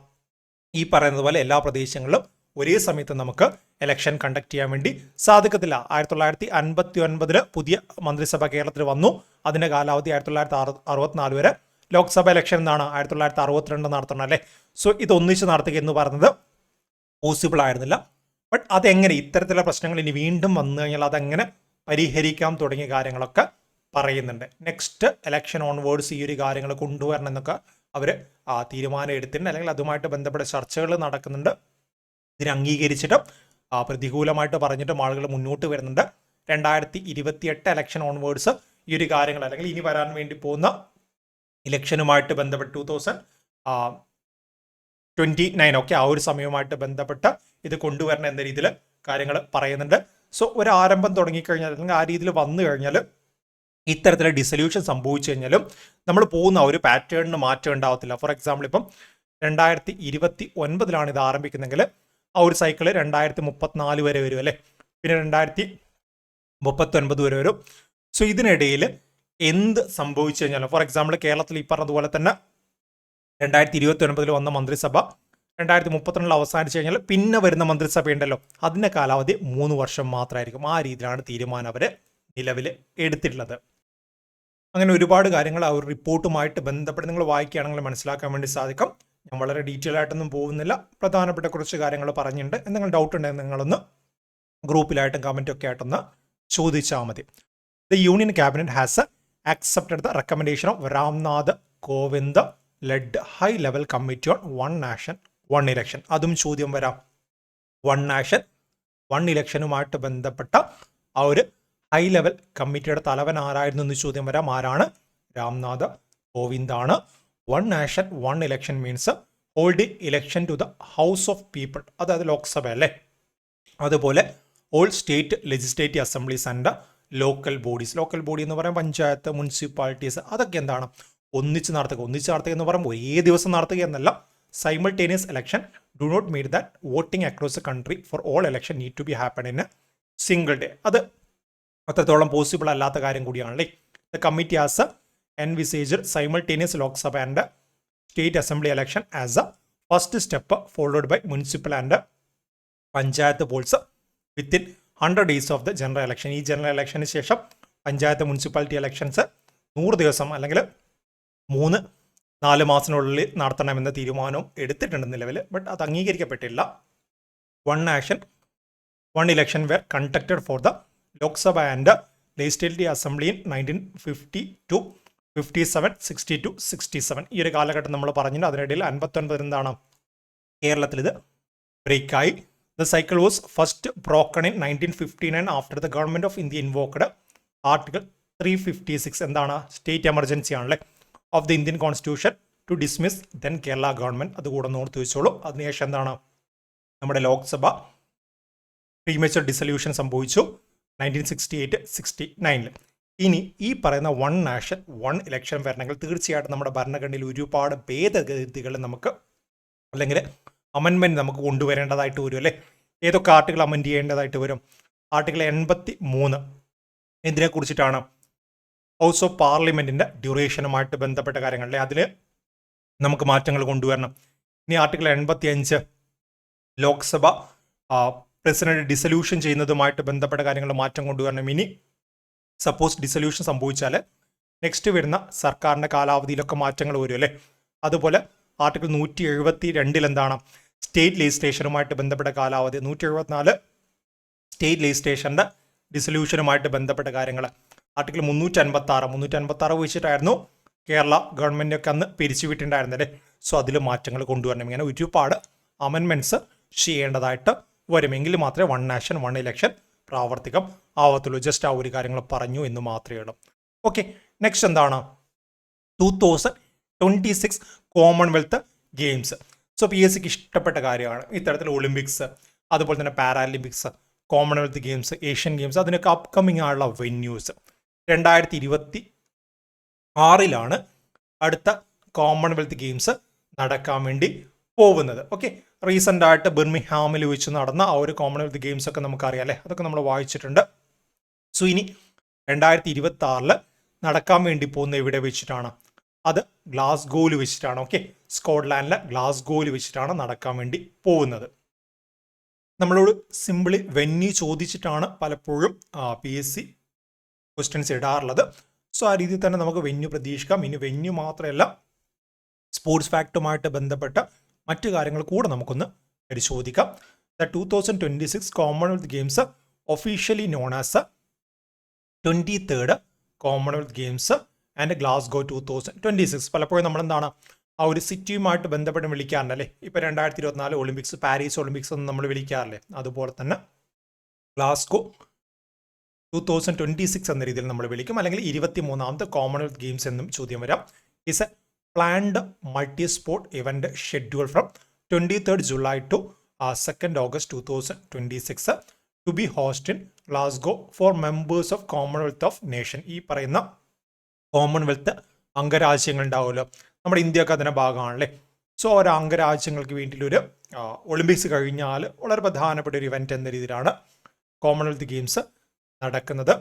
ഈ പറയുന്നത് പോലെ എല്ലാ പ്രദേശങ്ങളിലും ഒരേ സമയത്ത് നമുക്ക് ഇലക്ഷൻ കണ്ടക്ട് ചെയ്യാൻ വേണ്ടി സാധിക്കത്തില്ല. 1959 പുതിയ മന്ത്രിസഭ കേരളത്തിൽ വന്നു. അതിൻ്റെ കാലാവധി 1964 വരെ. ലോക്സഭ ഇലക്ഷൻ എന്താണ് 1962 നടത്തണം അല്ലേ. സോ ഇത് ഒന്നിച്ച് നടത്തുക എന്ന് പറയുന്നത് പോസിബിൾ ആയിരുന്നില്ല. ബട്ട് അതെങ്ങനെ ഇത്തരത്തിലുള്ള പ്രശ്നങ്ങൾ ഇനി വീണ്ടും വന്നു കഴിഞ്ഞാൽ അതെങ്ങനെ പരിഹരിക്കാം തുടങ്ങിയ കാര്യങ്ങളൊക്കെ പറയുന്നുണ്ട്. നെക്സ്റ്റ് ഇലക്ഷൻ ഓൺവേർഡ്സ് ഈ ഒരു കാര്യങ്ങൾ കൊണ്ടുവരണം എന്നൊക്കെ അവർ തീരുമാനം എടുത്തിട്ടുണ്ട്, അല്ലെങ്കിൽ അതുമായിട്ട് ബന്ധപ്പെട്ട ചർച്ചകൾ നടക്കുന്നുണ്ട്. ഇതിനെ അംഗീകരിച്ചിട്ട് പ്രതികൂലമായിട്ട് പറഞ്ഞിട്ടും ആളുകൾ മുന്നോട്ട് വരുന്നുണ്ട്. 2028 ഇലക്ഷൻ ഓൺവേർഡ്സ് ഈ ഒരു കാര്യങ്ങൾ, അല്ലെങ്കിൽ ഇനി വരാൻ വേണ്ടി പോകുന്ന ഇലക്ഷനുമായിട്ട് ബന്ധപ്പെട്ട് 2029 ഒക്കെ ആ ഒരു സമയവുമായിട്ട് ബന്ധപ്പെട്ട് ഇത് കൊണ്ടുവരണം എന്ന രീതിയിൽ കാര്യങ്ങൾ പറയുന്നുണ്ട്. സോ ഒരു ആരംഭം തുടങ്ങിക്കഴിഞ്ഞാൽ, അല്ലെങ്കിൽ ആ രീതിയിൽ വന്നു കഴിഞ്ഞാൽ, ഇത്തരത്തിലുള്ള ഡിസല്യൂഷൻ സംഭവിച്ചു കഴിഞ്ഞാലും നമ്മൾ പോകുന്ന ഒരു പാറ്റേണിന് മാറ്റം ഉണ്ടാവത്തില്ല. ഫോർ എക്സാമ്പിൾ ഇപ്പം 2029 ഇത് ആരംഭിക്കുന്നെങ്കിൽ ആ ഒരു സൈക്കിള് 2034 വരെ വരും അല്ലേ. പിന്നെ 2039 വരെ വരും. സോ ഇതിനിടയിൽ എന്ത് സംഭവിച്ചു കഴിഞ്ഞാലും, ഫോർ എക്സാമ്പിൾ കേരളത്തിൽ ഈ പറഞ്ഞതുപോലെ തന്നെ 2029 വന്ന മന്ത്രിസഭ 2032 അവസാനിച്ചു കഴിഞ്ഞാൽ പിന്നെ വരുന്ന മന്ത്രിസഭ ഉണ്ടല്ലോ, അതിൻ്റെ കാലാവധി 3 വർഷം മാത്രമായിരിക്കും. ആ രീതിയിലാണ് തീരുമാനം അവർ നിലവിൽ എടുത്തിട്ടുള്ളത്. അങ്ങനെ ഒരുപാട് കാര്യങ്ങൾ ആ ഒരു റിപ്പോർട്ടുമായിട്ട് ബന്ധപ്പെട്ട് നിങ്ങൾ വായിക്കുകയാണെങ്കിൽ മനസ്സിലാക്കാൻ വേണ്ടി സാധിക്കും. ഞാൻ വളരെ ഡീറ്റെയിൽ ആയിട്ടൊന്നും പോകുന്നില്ല, പ്രധാനപ്പെട്ട കുറച്ച് കാര്യങ്ങൾ പറഞ്ഞിട്ടുണ്ട്. എന്തെങ്കിലും ഡൗട്ട് ഉണ്ടെങ്കിൽ നിങ്ങളൊന്ന് ഗ്രൂപ്പിലായിട്ടും കമൻറ്റൊക്കെ ആയിട്ടൊന്ന് ചോദിച്ചാൽ മതി. The union cabinet has accepted the recommendation of Ramnath Kovind led high level committee on one nation one election. അതും ചോദ്യം വരാം. വൺ നാഷൻ വൺ ഇലക്ഷനുമായിട്ട് ബന്ധപ്പെട്ട ആ ഒരു ഹൈ ലെവൽ കമ്മിറ്റിയുടെ തലവൻ ആരായിരുന്നു എന്ന് ചോദ്യം വരാം. ആരാണ്? രാംനാഥ് കോവിന്ദാണ്. One nation one election means holding election to the house of people, അതായത് ലോക്സഭ അല്ലേ. അതുപോലെ all state legislative assemblies and local bodies. Local body എന്ന് പറയുമ്പോൾ പഞ്ചായത്ത്, മുനിസിപ്പാലിറ്റീസ്, അതൊക്കെ എന്താണ് ഒന്നിച്ച് നടത്തുക എന്ന് പറയുമ്പോൾ ഒരേ ദിവസം നടത്തുക എന്നല്ല. Simultaneous election do not mean that voting across the country for all election need to be happen in a single day. അത് അത്രത്തോളം പോസിബിൾ അല്ലാത്ത കാര്യം കൂടിയാണല്ലേ. The committee has envisage simultaneous Lok Sabha and state assembly election as a first step followed by municipal and panchayat polls within 100 days of the general election. ഈ general ഇലക്ഷന് ശേഷം panchayat municipality elections 100 ദിവസം അല്ലെങ്കിൽ 3-4 മാസത്തിനുള്ളിൽ നടത്തണമെന്ന തീരുമാനവും എടുത്തിട്ടുണ്ട് നിലവിൽ. ബട്ട് അത് അംഗീകരിക്കപ്പെട്ടില്ല. One election were conducted for the Lok Sabha and legislative assembly in 1952, 57, 62, 67. ഈ ഒരു കാലഘട്ടം നമ്മൾ പറഞ്ഞിട്ട് അതിനിടയിൽ 59 എന്താണ് കേരളത്തിൽ ഇത് ബ്രേക്കായി. The cycle was first broken in 1959 after the government of India invoked article 356 എന്താണ് സ്റ്റേറ്റ് എമർജൻസി ആണല്ലേ of the Indian constitution to dismiss then Kerala government. അതുകൂടെ ഓർത്ത് വെച്ചോളൂ. അതിനുശേഷം എന്താണ് നമ്മുടെ ലോക്സഭ പ്രീമേച്ചർ ഡിസൊല്യൂഷൻ സംഭവിച്ചു 1968-69. ഇനി ഈ പറയുന്ന വൺ നാഷൻ വൺ ഇലക്ഷൻ വരണമെങ്കിൽ തീർച്ചയായിട്ടും നമ്മുടെ ഭരണഘടനയിൽ ഒരുപാട് ഭേദഗതികൾ നമുക്ക് അല്ലെങ്കിൽ അമെൻമെൻറ്റ് നമുക്ക് കൊണ്ടുവരേണ്ടതായിട്ട് വരും അല്ലേ. ഏതൊക്കെ ആർട്ടിക്കിൾ അമെൻഡ് ചെയ്യേണ്ടതായിട്ട് വരും? ആർട്ടിക്കിൾ 83 എന്തിനെ കുറിച്ചിട്ടാണ്? ഹൗസ് ഓഫ് പാർലമെൻറ്റിൻ്റെ ഡ്യൂറേഷനുമായിട്ട് ബന്ധപ്പെട്ട കാര്യങ്ങളല്ലേ, അതിൽ നമുക്ക് മാറ്റങ്ങൾ കൊണ്ടുവരണം. ഇനി ആർട്ടിക്കിൾ 85 ലോക്സഭ പ്രസിഡന്റ് ഡിസൊല്യൂഷൻ ചെയ്യുന്നതുമായിട്ട് ബന്ധപ്പെട്ട കാര്യങ്ങൾ മാറ്റം കൊണ്ടുവരണം. ഇനി സപ്പോസ് ഡിസൊല്യൂഷൻ സംഭവിച്ചാൽ നെക്സ്റ്റ് വരുന്ന സർക്കാരിൻ്റെ കാലാവധിയിലൊക്കെ മാറ്റങ്ങൾ വരും അല്ലേ. അതുപോലെ ആർട്ടിക്കിൾ 172 എന്താണ് സ്റ്റേറ്റ് ലെജിസ്ലേഷനുമായിട്ട് ബന്ധപ്പെട്ട കാലാവധി. 174 സ്റ്റേറ്റ് ലെജിസ്ലേഷൻ്റെ ഡിസൊല്യൂഷനുമായിട്ട് ബന്ധപ്പെട്ട കാര്യങ്ങൾ. ആർട്ടിക്കിൾ 356 വെച്ചിട്ടായിരുന്നു കേരള ഗവൺമെൻറ്റൊക്കെ അന്ന് പിരിച്ചുവിട്ടുണ്ടായിരുന്നല്ലേ. സോ അതിൽ മാറ്റങ്ങൾ കൊണ്ടുവരണം. ഇങ്ങനെ ഒരുപാട് അമെൻമെൻറ്റ്സ് ചെയ്യേണ്ടതായിട്ട് വരുമെങ്കിൽ മാത്രമേ വൺ നാഷൻ വൺ ഇലക്ഷൻ പ്രാവർത്തികം ആവത്തുള്ളൂ. ജസ്റ്റ് ആ ഒരു കാര്യങ്ങൾ പറഞ്ഞു എന്ന് മാത്രമേ ഉള്ളൂ. ഓക്കെ, നെക്സ്റ്റ് എന്താണ് 2026 കോമൺവെൽത്ത് ഗെയിംസ്. സോ PSCക്ക് ഇഷ്ടപ്പെട്ട കാര്യമാണ് ഇത്തരത്തിൽ ഒളിമ്പിക്സ്, അതുപോലെ തന്നെ Paralympics, Commonwealth games, Asian games, അതിനൊക്കെ അപ്കമിങ് ആയുള്ള വെന്യൂസ്. 2026 അടുത്ത കോമൺവെൽത്ത് ഗെയിംസ് നടക്കാൻ വേണ്ടി പോകുന്നത്. ഓക്കെ, റീസെൻ്റ് ആയിട്ട് ബിർമിംഗ്ഹാമിൽ വെച്ച് നടന്ന ആ ഒരു കോമൺവെൽത്ത് ഗെയിംസ് ഒക്കെ നമുക്കറിയാം അല്ലേ, അതൊക്കെ നമ്മൾ വായിച്ചിട്ടുണ്ട്. സോ ഇനി 2026 നടക്കാൻ വേണ്ടി പോകുന്ന എവിടെ വെച്ചിട്ടാണ്? അത് ഗ്ലാസ്ഗോയിൽ വെച്ചിട്ടാണ്. ഓക്കെ, സ്കോട്ട്ലാൻഡിലെ ഗ്ലാസ്ഗോയിൽ വെച്ചിട്ടാണ് നടക്കാൻ വേണ്ടി പോകുന്നത്. നമ്മളോട് സിമ്പിളി വെന്യൂ ചോദിച്ചിട്ടാണ് പലപ്പോഴും PSC ക്വസ്റ്റ്യൻസ് ഇടാറുള്ളത്. സോ ആ രീതിയിൽ തന്നെ നമുക്ക് വെന്യൂ പ്രതീക്ഷിക്കാം. ഇനി വെന്യൂ മാത്രമല്ല, സ്പോർട്സ് ഫാക്റ്റുമായിട്ട് ബന്ധപ്പെട്ട മറ്റു കാര്യങ്ങൾ കൂടെ നമുക്കൊന്ന് പരിശോധിക്കാം. The 2026 Commonwealth games officially known as 23rd Commonwealth games and Glasgow 2026. പലപ്പോഴും നമ്മളെന്താണ് ആ ഒരു സിറ്റിയുമായിട്ട് ബന്ധപ്പെട്ട് വിളിക്കാറുണ്ടല്ലേ. ഇപ്പോൾ 2024 ഒളിമ്പിക്സ്, പാരീസ് ഒളിമ്പിക്സ് ഒന്നും നമ്മൾ വിളിക്കാറില്ലേ, അതുപോലെ തന്നെ ഗ്ലാസ്ഗോ 2026 എന്ന രീതിയിൽ നമ്മൾ വിളിക്കും. അല്ലെങ്കിൽ 23ാമത്തെ കോമൺവെൽത്ത് ഗെയിംസ് എന്നും ചോദ്യം വരാം. Is a planned multi sport event schedule from 23rd July to 2nd August 2026 to be host in Glasgow for members of commonwealth of nation. ഈ പറയുന്ന കോമൺവെൽത്ത് അംഗരാജ്യങ്ങൾ ഉണ്ടാവുമല്ലോ, നമ്മുടെ ഇന്ത്യയൊക്കെ അതിൻ്റെ ഭാഗമാണല്ലേ. സോ ഓരോ അംഗരാജ്യങ്ങൾക്ക് വേണ്ടിയിട്ടൊരു ഒളിമ്പിക്സ് കഴിഞ്ഞാൽ വളരെ പ്രധാനപ്പെട്ട ഒരു ഇവന്റ് എന്ന രീതിയിലാണ് കോമൺവെൽത്ത് ഗെയിംസ് നടക്കുന്നത്.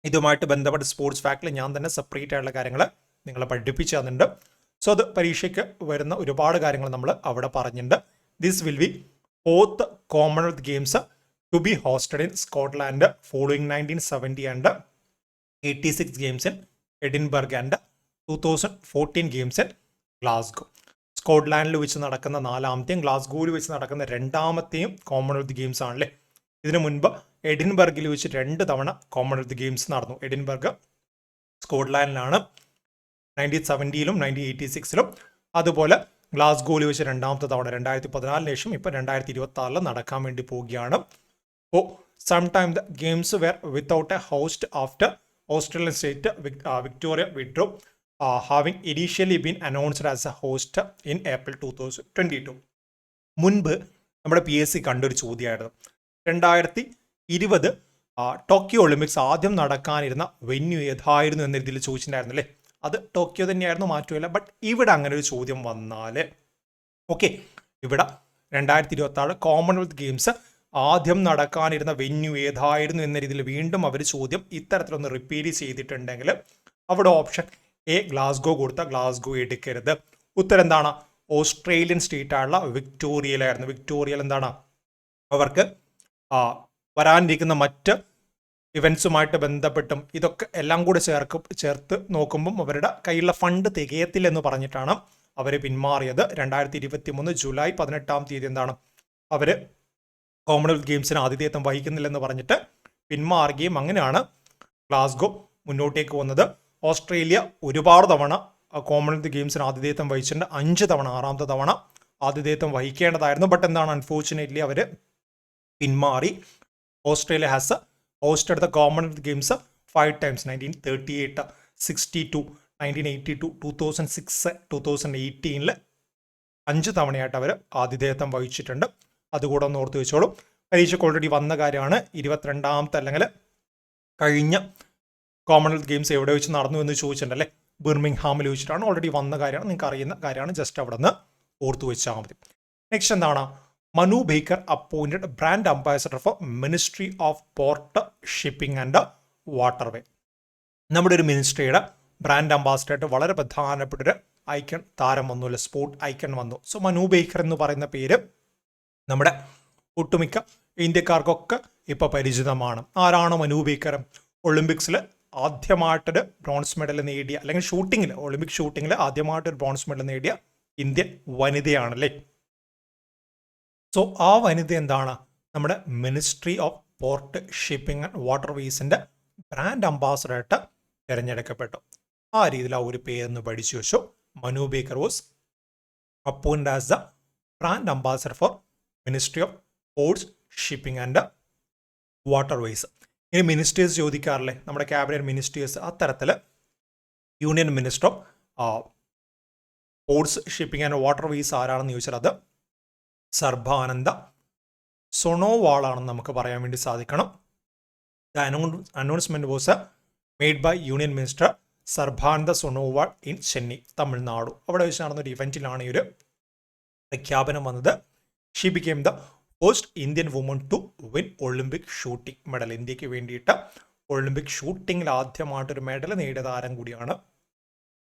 ഇതുമായിട്ട് ബന്ധപ്പെട്ട സ്പോർട്സ് ഫാക്റ്റിൽ ഞാൻ തന്നെ സെപ്പറേറ്റ് ആയിട്ടുള്ള കാര്യങ്ങൾ നിങ്ങളെ പഠിപ്പിച്ചു തന്നിട്ടുണ്ട്. സോ അത് പരീക്ഷയ്ക്ക് വരുന്ന ഒരുപാട് കാര്യങ്ങൾ നമ്മൾ അവിടെ പറഞ്ഞിട്ടുണ്ട്. This will be 4th commonwealth games to be hosted in Scotland following 1970 and 86 games in Edinburgh and 2014 games in Glasgow. സ്കോട്ട്ലാൻഡിൽ വെച്ച് നടക്കുന്ന 4ാമത്തെയും ഗ്ലാസ്ഗോയിൽ വെച്ച് നടക്കുന്ന 2ാമത്തെയും കോമൺവെൽത്ത് ഗെയിംസ് ആണല്ലേ. ഇതിനു മുൻപ് എഡിൻബർഗിൽ വെച്ച് 2 തവണ കോമൺവെൽത്ത് ഗെയിംസ് നടന്നു. എഡിൻബർഗ് സ്കോട്ട്ലാൻഡിലാണ് 1970ലും 1986ലും. അതുപോലെ ഗ്ലാസ്ഗോയിൽ വെച്ച് 2ാമത്തെ തവണ 2014 ശേഷം ഇപ്പോൾ 2026 നടക്കാൻ വേണ്ടി പോവുകയാണ്. അപ്പോൾ sometime the games were without a host after Australian state Victoria withdrew having initially been announced as a host in April 2022. മുൻപ് നമ്മുടെ PSC കണ്ടൊരു ചോദ്യമായിരുന്നു. 2020 ടോക്കിയോ ഒളിമ്പിക്സ് ആദ്യം നടക്കാനിരുന്ന വെന്യൂ ഏതായിരുന്നു എന്ന രീതിയിൽ ചോദിച്ചിട്ടുണ്ടായിരുന്നു അല്ലേ. അത് ടോക്കിയോ തന്നെയായിരുന്നു, മാറ്റമില്ല. ബട്ട് ഇവിടെ അങ്ങനെ ഒരു ചോദ്യം വന്നാൽ ഓക്കെ, ഇവിടെ 2026 കോമൺവെൽത്ത് ഗെയിംസ് ആദ്യം നടക്കാനിരുന്ന വെന്യൂ ഏതായിരുന്നു എന്ന രീതിയിൽ വീണ്ടും അവർ ചോദ്യം ഇത്തരത്തിലൊന്ന് റിപ്പീറ്റ് ചെയ്തിട്ടുണ്ടെങ്കിൽ അവിടെ ഓപ്ഷൻ എ ഗ്ലാസ്ഗോ കൊടുത്ത ഗ്ലാസ്ഗോ എടുക്കരുത്. ഉത്തരം എന്താണ്? ഓസ്ട്രേലിയൻ സ്റ്റേറ്റ് ആയുള്ള വിക്ടോറിയയിലായിരുന്നു. വിക്ടോറിയയിൽ എന്താണ് അവർക്ക് വരാനിരിക്കുന്ന മറ്റ് ഇവൻസുമായിട്ട് ബന്ധപ്പെട്ടും ഇതൊക്കെ എല്ലാം കൂടെ ചേർത്ത് നോക്കുമ്പം അവരുടെ കയ്യിലുള്ള ഫണ്ട് തികയത്തില്ലെന്ന് പറഞ്ഞിട്ടാണ് അവർ പിന്മാറിയത്. 2023 ജൂലൈ 18 എന്താണ് അവർ കോമൺവെൽത്ത് ഗെയിംസിന് ആതിഥേയത്വം വഹിക്കുന്നില്ലെന്ന് പറഞ്ഞിട്ട് പിന്മാറുകയും അങ്ങനെയാണ് ഗ്ലാസ്ഗോ മുന്നോട്ടേക്ക് വന്നത്. ഓസ്ട്രേലിയ ഒരുപാട് തവണ കോമൺവെൽത്ത് ഗെയിംസിന് ആതിഥേയത്വം വഹിച്ചിട്ടുണ്ട്, 5 തവണ, 6ാമത്തെ തവണ ആതിഥേയത്വം വഹിക്കേണ്ടതായിരുന്നു. ബട്ട് എന്താണ് അൺഫോർച്ചുനേറ്റ്ലി അവർ പിന്മാറി. Australia has hosted the Commonwealth games 5 times, 1938, 62, 1982, 2006, 2018 5 തവണയായിട്ട് അവർ ആതിഥേയത്വം വഹിച്ചിട്ടുണ്ട്. അതുകൂടെ ഒന്ന് ഓർത്ത് വെച്ചോളൂ. പരീക്ഷയ്ക്ക് ഓൾറെഡി വന്ന കാര്യമാണ്. 22ാമത്തെ അല്ലെങ്കിൽ കഴിഞ്ഞ കോമൺവെൽത്ത് ഗെയിംസ് എവിടെ വെച്ച് നടന്നു എന്ന് ചോദിച്ചിട്ടുണ്ടല്ലേ, ബിർമിംഗ്ഹാമിൽ വെച്ചിട്ടാണ്. ഓൾറെഡി വന്ന കാര്യമാണ്, നിങ്ങൾക്ക് അറിയുന്ന കാര്യമാണ്. ജസ്റ്റ് അവിടെ നിന്ന് ഓർത്തു വെച്ചാൽ മതി. നെക്സ്റ്റ് എന്താണ്? Manu Bhaker appointed brand ambassador for ministry of port, shipping and waterway. നമ്മുടെ ഒരു മിനിസ്ട്രിയുടെ ബ്രാൻഡ് അംബാസഡറായിട്ട് വളരെ പ്രധാനപ്പെട്ടൊരു ഐക്കൺ താരം വന്നു, അല്ലെ സ്പോർട്ട് ഐക്കൺ വന്നു. സോ മനു ബേക്കർ എന്ന് പറയുന്ന പേര് നമ്മുടെ ഒട്ടുമിക്ക ഇന്ത്യക്കാർക്കൊക്കെ ഇപ്പോൾ പരിചിതമാണ്. ആരാണ് മനു ബേക്കർ? ഒളിമ്പിക്സിൽ ആദ്യമായിട്ടൊരു ബ്രോൺസ് മെഡൽ നേടിയ, അല്ലെങ്കിൽ ഷൂട്ടിങ്ങിൽ, ഒളിമ്പിക് ഷൂട്ടിങ്ങിൽ ആദ്യമായിട്ടൊരു ബ്രോൺസ് മെഡൽ നേടിയ ഇന്ത്യൻ വനിതയാണല്ലേ. സോ ആ വനിത എന്താണ്? നമ്മുടെ ministry of port, shipping and വാട്ടർവേസിൻ്റെ ബ്രാൻഡ് അംബാസഡറായിട്ട് തിരഞ്ഞെടുക്കപ്പെട്ടു. ആ രീതിയിൽ ആ ഒരു പേരെന്ന് പഠിച്ചു വെച്ചു. Manu Bhaker was appointed as the brand ambassador for ministry of ports, shipping and waterways. ഇനി മിനിസ്റ്റേഴ്സ് ചോദിക്കാറില്ലേ, നമ്മുടെ ക്യാബിനറ്റ് മിനിസ്റ്റേഴ്സ്. അത്തരത്തിൽ union minister of ports, shipping and waterways ആരാണെന്ന് ചോദിച്ചാൽ അത് സർബാനന്ദ സോണോവാൾ ആണെന്ന് നമുക്ക് പറയാൻ വേണ്ടി സാധിക്കണം. The announcement was made by union minister Sarbananda Sonowal in Chennai, Tamil Nadu. അവിടെ വെച്ച് നടന്ന ഒരു ഇവന്റിലാണ് ഈ ഒരു പ്രഖ്യാപനം വന്നത്. She became the first Indian woman to win Olympic shooting medal. ഇന്ത്യക്ക് വേണ്ടിയിട്ട് ഒളിമ്പിക് ഷൂട്ടിങ്ങിൽ ആദ്യമായിട്ടൊരു മെഡൽ നേടിയ താരം കൂടിയാണ്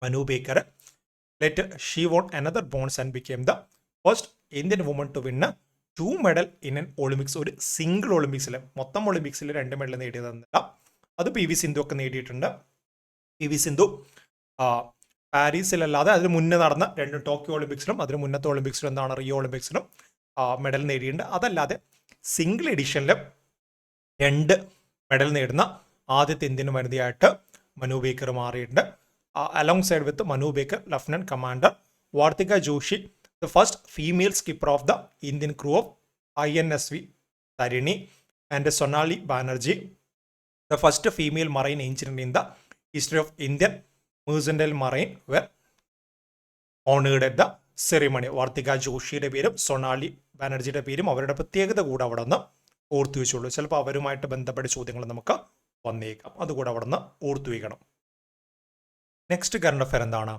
Manu Bhaker. Let she won another bronze and became the first Indian woman to win 2 medal in an Olympics. ഒരു സിംഗിൾ ഒളിമ്പിക്സിൽ, മൊത്തം ഒളിമ്പിക്സിൽ 2 മെഡൽ നേടിയതെന്നല്ല. അത് പി വി സിന്ധു ഒക്കെ നേടിയിട്ടുണ്ട്. പി വി സിന്ധു പാരീസിലല്ലാതെ അതിന് മുന്നേ നടന്ന 2 ടോക്കിയോ ഒളിമ്പിക്സിലും അതിന് മുന്നത്തെ ഒളിമ്പിക്സിലും എന്താണ് റിയോ ഒളിമ്പിക്സിലും മെഡൽ നേടിയിട്ടുണ്ട്. അതല്ലാതെ സിംഗിൾ എഡിഷനിൽ 2 മെഡൽ നേടുന്ന ആദ്യത്തെ ഇന്ത്യൻ വനിതയായിട്ട് മനു ബേക്കർ മാറിയിട്ടുണ്ട്. Alongside with Manu Bhaker, lieutenant commander Vartika Joshi, the first female skipper of the Indian crew of INSV Tarini, and Sonali Banerjee, the first female marine engineer in the history of Indian Mercantile Marine, were honored at the ceremony. വാർത്തിക ജോഷിയുടെ പേരും സൊണാലി ബാനർജിയുടെ പേരും അവരുടെ പ്രത്യേകത കൂടെ അവിടെ നിന്ന് ഓർത്തു വെച്ചുള്ളൂ. ചിലപ്പോൾ അവരുമായിട്ട് ബന്ധപ്പെട്ട ചോദ്യങ്ങൾ നമുക്ക് വന്നേക്കാം, അതുകൂടെ അവിടെ നിന്ന് ഓർത്തു വയ്ക്കണം. നെക്സ്റ്റ് കറണ്ട് അഫയർ എന്താണ്?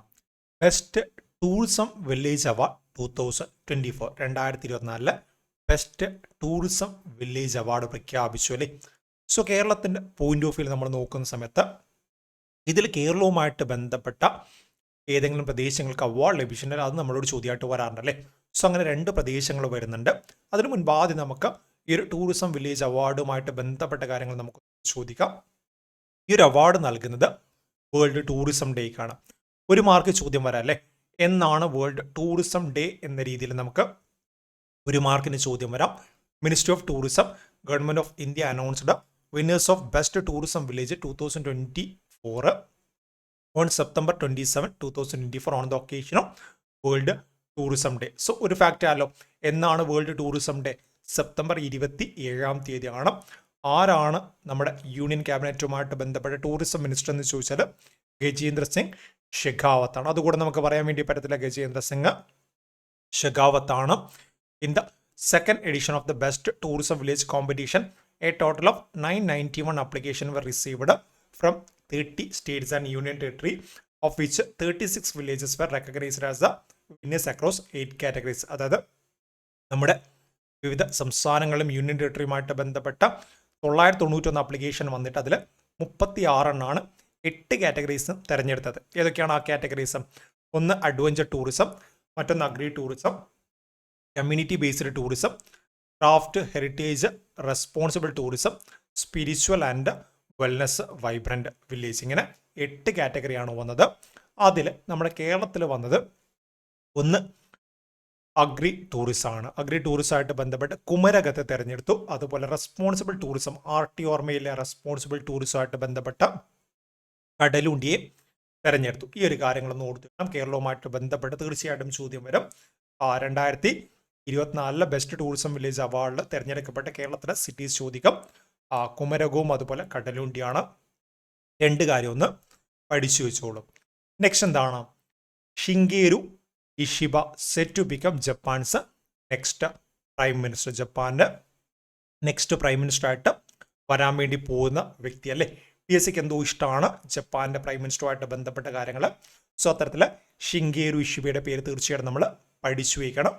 Best tourism village award 2024, 2024 best tourism village award പ്രഖ്യാപിച്ചു അല്ലേ. സോ കേരളത്തിൻ്റെ പോയിന്റ് ഓഫ് വ്യൂ നമ്മൾ നോക്കുന്ന സമയത്ത് ഇതിൽ കേരളവുമായിട്ട് ബന്ധപ്പെട്ട ഏതെങ്കിലും പ്രദേശങ്ങൾക്ക് അവാർഡ് ലഭിച്ചിട്ടുണ്ടെങ്കിൽ അത് നമ്മളോട് ചോദ്യമായിട്ട് വരാറുണ്ടല്ലേ. സോ അങ്ങനെ 2 പ്രദേശങ്ങൾ വരുന്നുണ്ട്. അതിനു മുൻപ് ആദ്യം നമുക്ക് ഈ ഒരു ടൂറിസം വില്ലേജ് അവാർഡുമായിട്ട് ബന്ധപ്പെട്ട കാര്യങ്ങൾ നമുക്ക് ചോദിക്കാം. ഈ ഒരു അവാർഡ് നൽകുന്നത് വേൾഡ് ടൂറിസം ഡേക്കാണ്. 1 മാർക്ക് ചോദ്യം വരാം അല്ലേ. എന്നാണ് വേൾഡ് ടൂറിസം ഡേ എന്ന രീതിയിൽ നമുക്ക് 1 മാർക്കിന് ചോദ്യം വരാം. Ministry of tourism, government of India announced winners of best tourism village 2024 on September 27, 2024 on the occasion of world tourism day. So ഒരു ഫാക്റ്റ് ആണല്ലോ, എന്നാണ് വേൾഡ് ടൂറിസം ഡേ? സെപ്റ്റംബർ 27 ആരാണ് നമ്മുടെ യൂണിയൻ ക്യാബിനറ്റുമായിട്ട് ബന്ധപ്പെട്ട ടൂറിസം മിനിസ്റ്റർ എന്ന് ചോദിച്ചാൽ ഗജേന്ദ്ര സിംഗ് ഷെഖാവത്താണ്. അതുകൂടെ നമുക്ക് പറയാൻ വേണ്ടി പറ്റത്തില്ല. ഗജേന്ദ്ര സിംഗ് ഷെഖാവത്താണ്. In the second edition of the best tourism village competition a total of 991 applications were received from 30 states and union territory of which 36 villages were recognized as the winners across 8 categories. അതായത് നമ്മുടെ വിവിധ സംസ്ഥാനങ്ങളും union ടെറിട്ടറിയുമായിട്ട് ബന്ധപ്പെട്ട 991 application വന്നിട്ട് അതിൽ 36 എണ്ണമാണ് 8 categories തിരഞ്ഞെടുത്തത്. ഏതൊക്കെയാണ് ആ കാറ്റഗറീസ്? ഒന്ന് അഡ്വഞ്ചർ ടൂറിസം, മറ്റൊന്ന് agri tourism, community based tourism, craft heritage responsible tourism, spiritual and wellness vibrant village. ഇങ്ങനെ 8 കാറ്റഗറിയാണ് വന്നത്. അതിൽ നമ്മുടെ കേരളത്തിൽ വന്നത് ഒന്ന് അഗ്രി ടൂറിസമാണ്. അഗ്രി ടൂറിസമായിട്ട് ബന്ധപ്പെട്ട് കുമരകത്തെ തിരഞ്ഞെടുത്തു. അതുപോലെ റെസ്പോൺസിബിൾ ടൂറിസം, RT ഓർമ്മയിലെ റെസ്പോൺസിബിൾ ടൂറിസമായിട്ട് ബന്ധപ്പെട്ട കടലുണ്ടിയെ തിരഞ്ഞെടുത്തു. ഈ ഒരു കാര്യങ്ങളൊന്നും ഓർത്തിക്കണം. കേരളവുമായിട്ട് ബന്ധപ്പെട്ട് തീർച്ചയായിട്ടും ചോദ്യം വരും. 2024 ബെസ്റ്റ് ടൂറിസം വില്ലേജ് അവാർഡിൽ തിരഞ്ഞെടുക്കപ്പെട്ട കേരളത്തിലെ സിറ്റീസ് ചോദിക്കും. കുമരകവും അതുപോലെ കടലുണ്ടിയാണ്. 2 കാര്യം ഒന്ന് പഠിച്ചു വെച്ചോളും. നെക്സ്റ്റ് എന്താണ്? Shigeru Ishiba set to become Japan's next prime minister. ജപ്പാൻ്റെ നെക്സ്റ്റ് പ്രൈം മിനിസ്റ്റർ ആയിട്ട് വരാൻ വേണ്ടി പോകുന്ന വ്യക്തി അല്ലേ. PSCക്ക് എന്തോ ഇഷ്ടമാണ് ജപ്പാൻ്റെ പ്രൈം മിനിസ്റ്ററുമായിട്ട് ബന്ധപ്പെട്ട കാര്യങ്ങൾ. സോ അത്തരത്തിൽ ഷിങ്കേരു ഇഷിബയുടെ പേര് തീർച്ചയായിട്ടും നമ്മൾ പഠിച്ചു വയ്ക്കണം.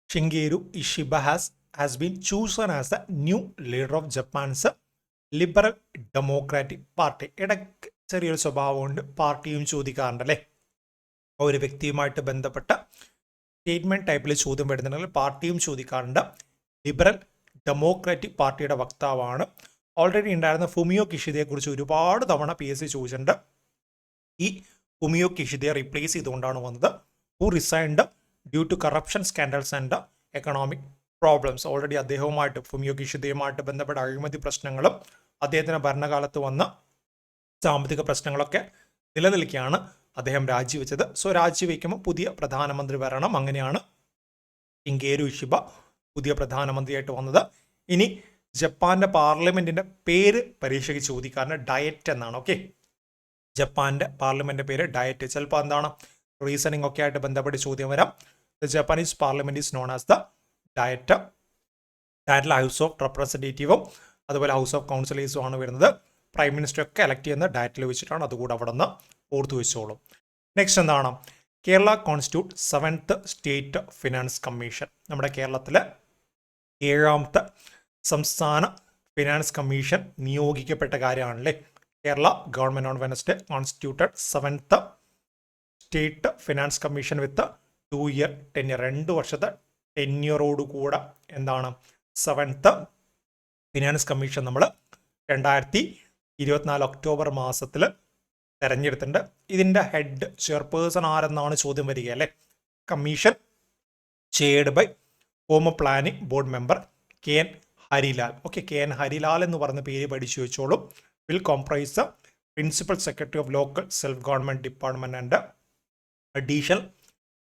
Shigeru Ishiba has been chosen as the new leader of Japan's liberal democratic party. ഇടയ്ക്ക് ചെറിയൊരു സ്വഭാവമുണ്ട്, പാർട്ടിയും ചോദിക്കാറുണ്ടല്ലേ. ഒരു വ്യക്തിയുമായിട്ട് ബന്ധപ്പെട്ട സ്റ്റേറ്റ്മെൻറ്റ് ടൈപ്പിൽ ചോദ്യം വരുന്നുണ്ടെങ്കിൽ പാർട്ടിയും ചോദിക്കാറുണ്ട്. ലിബറൽ ഡെമോക്രാറ്റിക് പാർട്ടിയുടെ വക്താവാണ്. ഓൾറെഡി ഉണ്ടായിരുന്ന ഫുമിയോ കിഷിദയെക്കുറിച്ച് ഒരുപാട് തവണ PSC ചോദിച്ചിട്ടുണ്ട്. ഈ ഫുമിയോ കിഷിദയെ റീപ്ലേസ് ചെയ്തുകൊണ്ടാണ് വന്നത്. Who resigned due to corruption scandals and economic problems. Already അദ്ദേഹവുമായിട്ട് ഫുമിയോ കിഷിദയുമായിട്ട് ബന്ധപ്പെട്ട അഴിമതി പ്രശ്നങ്ങളും അദ്ദേഹത്തിൻ്റെ ഭരണകാലത്ത് വന്ന സാമ്പത്തിക പ്രശ്നങ്ങളൊക്കെ നിലനിൽക്കുകയാണ് അദ്ദേഹം രാജിവെച്ചത്. സോ രാജിവെക്കുമ്പോൾ പുതിയ പ്രധാനമന്ത്രി വരണം. അങ്ങനെയാണ് ഷിങ്കേരു ഇഷിബ പുതിയ പ്രധാനമന്ത്രിയായിട്ട് വന്നത്. ഇനി ജപ്പാന്റെ പാർലമെന്റിന്റെ പേര് പരീക്ഷയ്ക്ക് ചോദിക്കാറുണ്ട്. ഡയറ്റ് എന്നാണ്. ഓക്കെ, ജപ്പാന്റെ പാർലമെന്റിന്റെ പേര് ഡയറ്റ്. ചിലപ്പോൾ എന്താണ് റീസണിങ് ഒക്കെ ആയിട്ട് ബന്ധപ്പെട്ട് ചോദ്യം വരാം. The Japanese parliament is known as the diet. ഡയറ്റിൽ ഹൗസ് ഓഫ് റെപ്രസെൻറ്റേറ്റീവും അതുപോലെ ഹൗസ് ഓഫ് കൗൺസിലേഴ്സും ആണ് വരുന്നത്. പ്രൈം മിനിസ്റ്റർ ഒക്കെ എലക്ട് ചെയ്യുന്ന ഡയറ്റിൽ വെച്ചിട്ടാണ്. അതുകൂടെ അവിടെ നിന്ന് ഓർത്തു വെച്ചോളും. നെക്സ്റ്റ് എന്താണ്? Kerala constitute 7th state finance commission. നമ്മുടെ കേരളത്തിലെ 7ാമത്തെ സംസ്ഥാന ഫിനാൻസ് കമ്മീഷൻ നിയോഗിക്കപ്പെട്ട കാര്യമാണല്ലേ. Kerala government on Wednesday constituted 7th state finance commission with 2 year tenure. 2 വർഷത്തെ ടെന്യറോട് കൂടെ എന്താണ് 7th ഫിനാൻസ് കമ്മീഷൻ നമ്മൾ 2024 ഒക്ടോബർ മാസത്തിൽ തെരഞ്ഞെടുത്തിട്ടുണ്ട്. ഇതിൻ്റെ ഹെഡ് ചെയർപേഴ്സൺ ആരെന്നാണ് ചോദ്യം വരിക അല്ലേ. Commission chaired by home planning board member KN Harilal. Okay, KN Harilal എന്ന് പറഞ്ഞ പേര് പഠിച്ചു വെച്ചോളും. Will comprise the principal secretary of local self government department and additional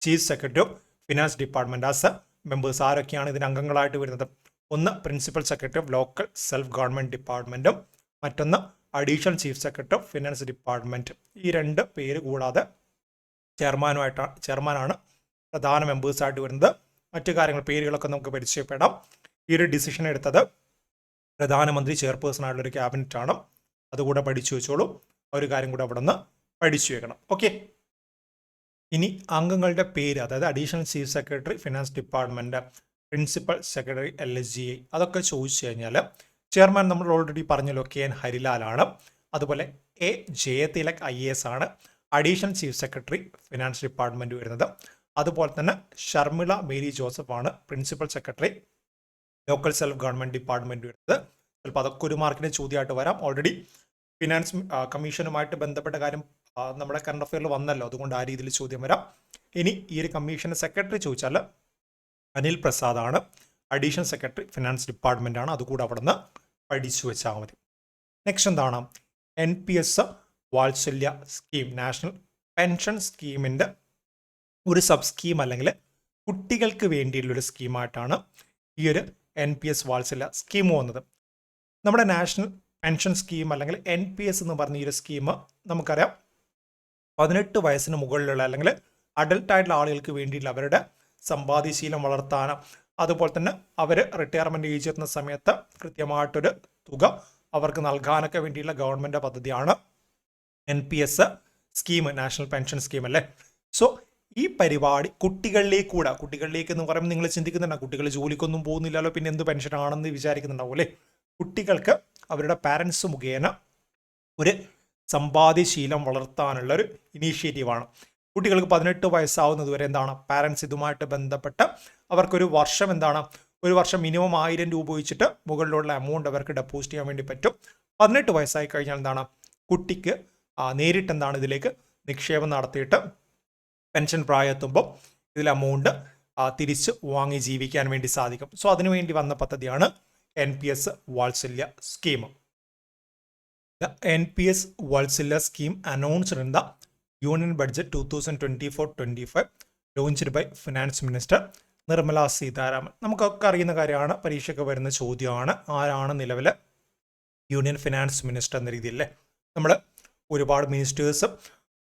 chief secretary of finance department as members. ആരൊക്കെയാണ് ഇതിന് അംഗങ്ങളായിട്ട് വരുന്നത്? ഒന്ന് principal secretary of local self government ഡിപ്പാർട്ട്മെൻറ്റും മറ്റൊന്ന് additional chief secretary of finance department. ഈ 2 പേര് കൂടാതെ ചെയർമാനാണ് പ്രധാന മെമ്പേഴ്സായിട്ട് വരുന്നത്. മറ്റു കാര്യങ്ങൾ പേരുകളൊക്കെ നമുക്ക് പരിചയപ്പെടാം. ഈ ഒരു ഡിസിഷൻ എടുത്തത് പ്രധാനമന്ത്രി ചെയർപേഴ്സൺ ആയിട്ടുള്ളൊരു ക്യാബിനറ്റ് ആണ്. അതുകൂടെ പഠിച്ചു വെച്ചോളൂ. ഒരു കാര്യം കൂടെ അവിടെ നിന്ന് പഠിച്ചു വെക്കണം. ഓക്കെ, ഇനി അംഗങ്ങളുടെ പേര്, അതായത് additional chief secretary finance department, principal secretary LSGI, അതൊക്കെ ചോദിച്ചു കഴിഞ്ഞാൽ ചെയർമാൻ നമ്മൾ ഓൾറെഡി പറഞ്ഞല്ലോ KN ഹരിലാലാണ്. അതുപോലെ A ജയതിലക് IAS ആണ് additional chief secretary finance department വരുന്നത്. അതുപോലെ തന്നെ ഷർമിള മേരി ജോസഫ് ആണ് principal secretary local self government department വരുന്നത്. ചിലപ്പോൾ അതൊക്കെ ഒരു മാർക്കിന് ചോദ്യമായിട്ട് വരാം. ഓൾറെഡി ഫിനാൻസ് കമ്മീഷനുമായിട്ട് ബന്ധപ്പെട്ട കാര്യം നമ്മുടെ കറണ്ട് അഫെയറിൽ വന്നല്ലോ, അതുകൊണ്ട് ആ രീതിയിൽ ചോദ്യം വരാം. ഇനി ഈ ഒരു കമ്മീഷൻ്റെ സെക്രട്ടറി ചോദിച്ചാൽ അനിൽ പ്രസാദ് ആണ്, അഡീഷണൽ സെക്രട്ടറി ഫിനാൻസ് ഡിപ്പാർട്ട്മെൻ്റ് ആണ്. അതുകൂടെ അവിടെ നിന്ന് പഠിച്ചു വെച്ചാൽ മതി. നെക്സ്റ്റ് എന്താണ്? NPS Vatsalya scheme, national pension സ്കീമിൻ്റെ ഒരു സബ് സ്കീം അല്ലെങ്കിൽ കുട്ടികൾക്ക് വേണ്ടിയുള്ളൊരു സ്കീമായിട്ടാണ് ഈ ഒരു NPS വാത്സല്യ സ്കീം വന്നത്. നമ്മുടെ നാഷണൽ പെൻഷൻ സ്കീം അല്ലെങ്കിൽ NPS എന്ന് പറഞ്ഞ ഈ ഒരു സ്കീം നമുക്കറിയാം 18 വയസ്സിന് മുകളിലുള്ള അല്ലെങ്കിൽ അഡൽട്ടായിട്ടുള്ള ആളുകൾക്ക് വേണ്ടിയിട്ടുള്ള അവരുടെ സമ്പാദ്യശീലം വളർത്താനും അതുപോലെ തന്നെ അവർ റിട്ടയർമെൻറ്റ് ഏജ് എത്തുന്ന സമയത്ത് കൃത്യമായിട്ടൊരു തുക അവർക്ക് നൽകാനൊക്കെ വേണ്ടിയുള്ള ഗവൺമെൻറ് പദ്ധതിയാണ് NPS scheme, national pension scheme അല്ലേ. സോ ഈ പരിപാടി കുട്ടികളിലേക്ക് എന്ന് പറയുമ്പോൾ നിങ്ങൾ ചിന്തിക്കുന്നുണ്ടാവും, കുട്ടികൾ ജോലിക്കൊന്നും പോകുന്നില്ലല്ലോ, പിന്നെ എന്ത് പെൻഷനാണെന്ന് വിചാരിക്കുന്നുണ്ടാവും അല്ലേ. കുട്ടികൾക്ക് അവരുടെ പാരൻസ് മുഖേന ഒരു സമ്പാദ്യശീലം വളർത്താനുള്ള ഒരു ഇനീഷ്യേറ്റീവാണ്. കുട്ടികൾക്ക് 18 വയസ്സാവുന്നത് വരെ എന്താണ് പാരൻസ് ഇതുമായിട്ട് ബന്ധപ്പെട്ട് അവർക്കൊരു വർഷം ഒരു വർഷം മിനിമം 1000 രൂപ വെച്ചിട്ട് മുകളിലുള്ള എമൗണ്ട് അവർക്ക് ഡെപ്പോസിറ്റ് ചെയ്യാൻ വേണ്ടി പറ്റും. 18 വയസ്സായി കഴിഞ്ഞാൽ കുട്ടിക്ക് നേരിട്ട് ഇതിലേക്ക് നിക്ഷേപം നടത്തിയിട്ട് പെൻഷൻ പ്രായമെത്തുമ്പോൾ ഇതിൽ എമൗണ്ട് തിരിച്ച് വാങ്ങി ജീവിക്കാൻ വേണ്ടി സാധിക്കും. സോ അതിനുവേണ്ടി വന്ന പദ്ധതിയാണ് NPS Vatsalya scheme. The NPS Valsalya scheme announced in the Union Budget 2024-25 launched by Finance Minister Nirmala Sitharaman. നമുക്കൊക്കെ അറിയുന്ന കാര്യമാണ്, പരീക്ഷയ്ക്ക് വരുന്ന ചോദ്യമാണ്. ആരാണ് നിലവിലെ യൂണിയൻ ഫിനാൻസ് മിനിസ്റ്റർ എന്ന രീതിയിൽ അല്ലേ. നമ്മൾ ഒരുപാട് മിനിസ്റ്റേഴ്സ്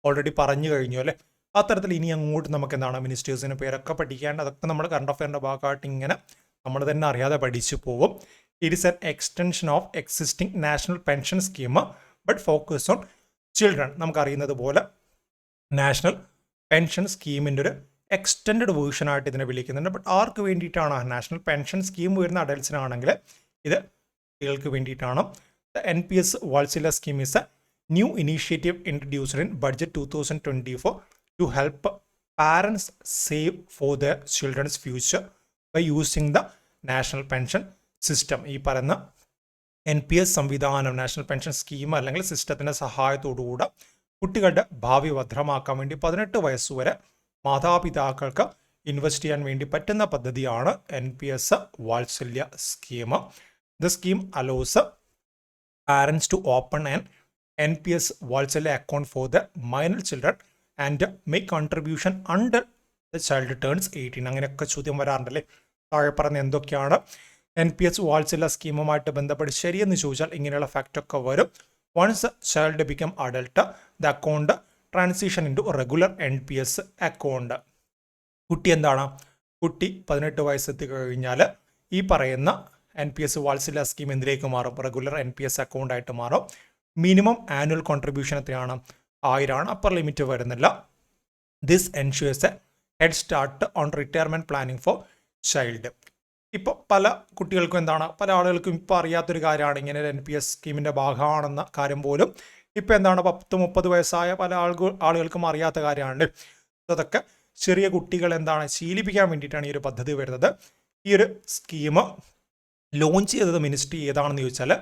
ഓൾറെഡി പറഞ്ഞു കഴിഞ്ഞു അല്ലേ. അത്തരത്തിൽ ഇനി അങ്ങോട്ട് നമുക്ക് മിനിസ്റ്റേഴ്സിൻ്റെ പേരൊക്കെ പഠിക്കാണ്ട്, അതൊക്കെ നമ്മൾ കറണ്ട് അഫെയറിൻ്റെ ഭാഗമായിട്ട് ഇങ്ങനെ നമ്മൾ തന്നെ അറിയാതെ പഠിച്ചു പോകും. It is an extension of existing national pension scheme, but focus on children. നമുക്കറിയുന്നത് പോലെ നാഷണൽ പെൻഷൻ സ്കീമിൻ്റെ ഒരു എക്സ്റ്റെൻഡ് വേർഷനായിട്ട് ഇതിനെ വിളിക്കുന്നുണ്ട്. ബട്ട് ആർക്ക് വേണ്ടിയിട്ടാണ് നാഷണൽ പെൻഷൻ സ്കീം വരുന്ന അഡൽസിനാണെങ്കിൽ ഇത് കുട്ടികൾക്ക് വേണ്ടിയിട്ടാണ്. The NPS Valsalya scheme is a new initiative introduced in Budget 2024 to help parents save for their children's future by using the national pension system. ഈ പറയുന്ന NPS സംവിധാനം, നാഷണൽ പെൻഷൻ സ്കീം അല്ലെങ്കിൽ സിസ്റ്റത്തിൻ്റെ സഹായത്തോടുകൂടെ കുട്ടികളുടെ ഭാവി ഭദ്രമാക്കാൻ വേണ്ടി 18 വയസ്സുവരെ മാതാപിതാക്കൾക്ക് ഇൻവെസ്റ്റ് ചെയ്യാൻ വേണ്ടി പറ്റുന്ന പദ്ധതിയാണ് NPS Vatsalya scheme. The scheme allows parents to open an NPS Vatsalya account for the minor children and make contribution under the child turns 18. അങ്ങനെയൊക്കെ ചോദ്യം വരാറുണ്ടല്ലേ. താഴെ പറഞ്ഞ എന്തൊക്കെയാണ് NPS വാത്സല്യ സ്കീമുമായിട്ട് ബന്ധപ്പെട്ട് ശരിയെന്ന് ചോദിച്ചാൽ ഇങ്ങനെയുള്ള ഫാക്റ്റൊക്കെ വരും. Once child become adult the account transition into regular NPS account. കുട്ടി 18 വയസ്സെത്തി കഴിഞ്ഞാൽ ഈ പറയുന്ന NPS വാത്സല്യ സ്കീം എന്തിലേക്ക് മാറും? റെഗുലർ NPS അക്കൗണ്ട് ആയിട്ട് മാറും. മിനിമം ആനുവൽ കോൺട്രിബ്യൂഷൻ എത്രയാണ്? 1000 ആണ്. അപ്പർ ലിമിറ്റ് വരുന്നില്ല. This ensures a head start on retirement planning for child. ഇപ്പോൾ പല കുട്ടികൾക്കും പല ആളുകൾക്കും ഇപ്പോൾ അറിയാത്തൊരു കാര്യമാണ് ഇങ്ങനെ ഒരു NPS സ്കീമിൻ്റെ ഭാഗമാണെന്ന കാര്യം പോലും ഇപ്പോൾ 10-30 വയസ്സായ പല ആളുകൾക്കും അറിയാത്ത കാര്യമാണ്. അതൊക്കെ ചെറിയ കുട്ടികൾ ശീലിപ്പിക്കാൻ വേണ്ടിയിട്ടാണ് ഈ ഒരു പദ്ധതി വരുന്നത്. ഈ ഒരു സ്കീം ലോഞ്ച് ചെയ്തത് മിനിസ്ട്രി ഏതാണെന്ന് ചോദിച്ചാൽ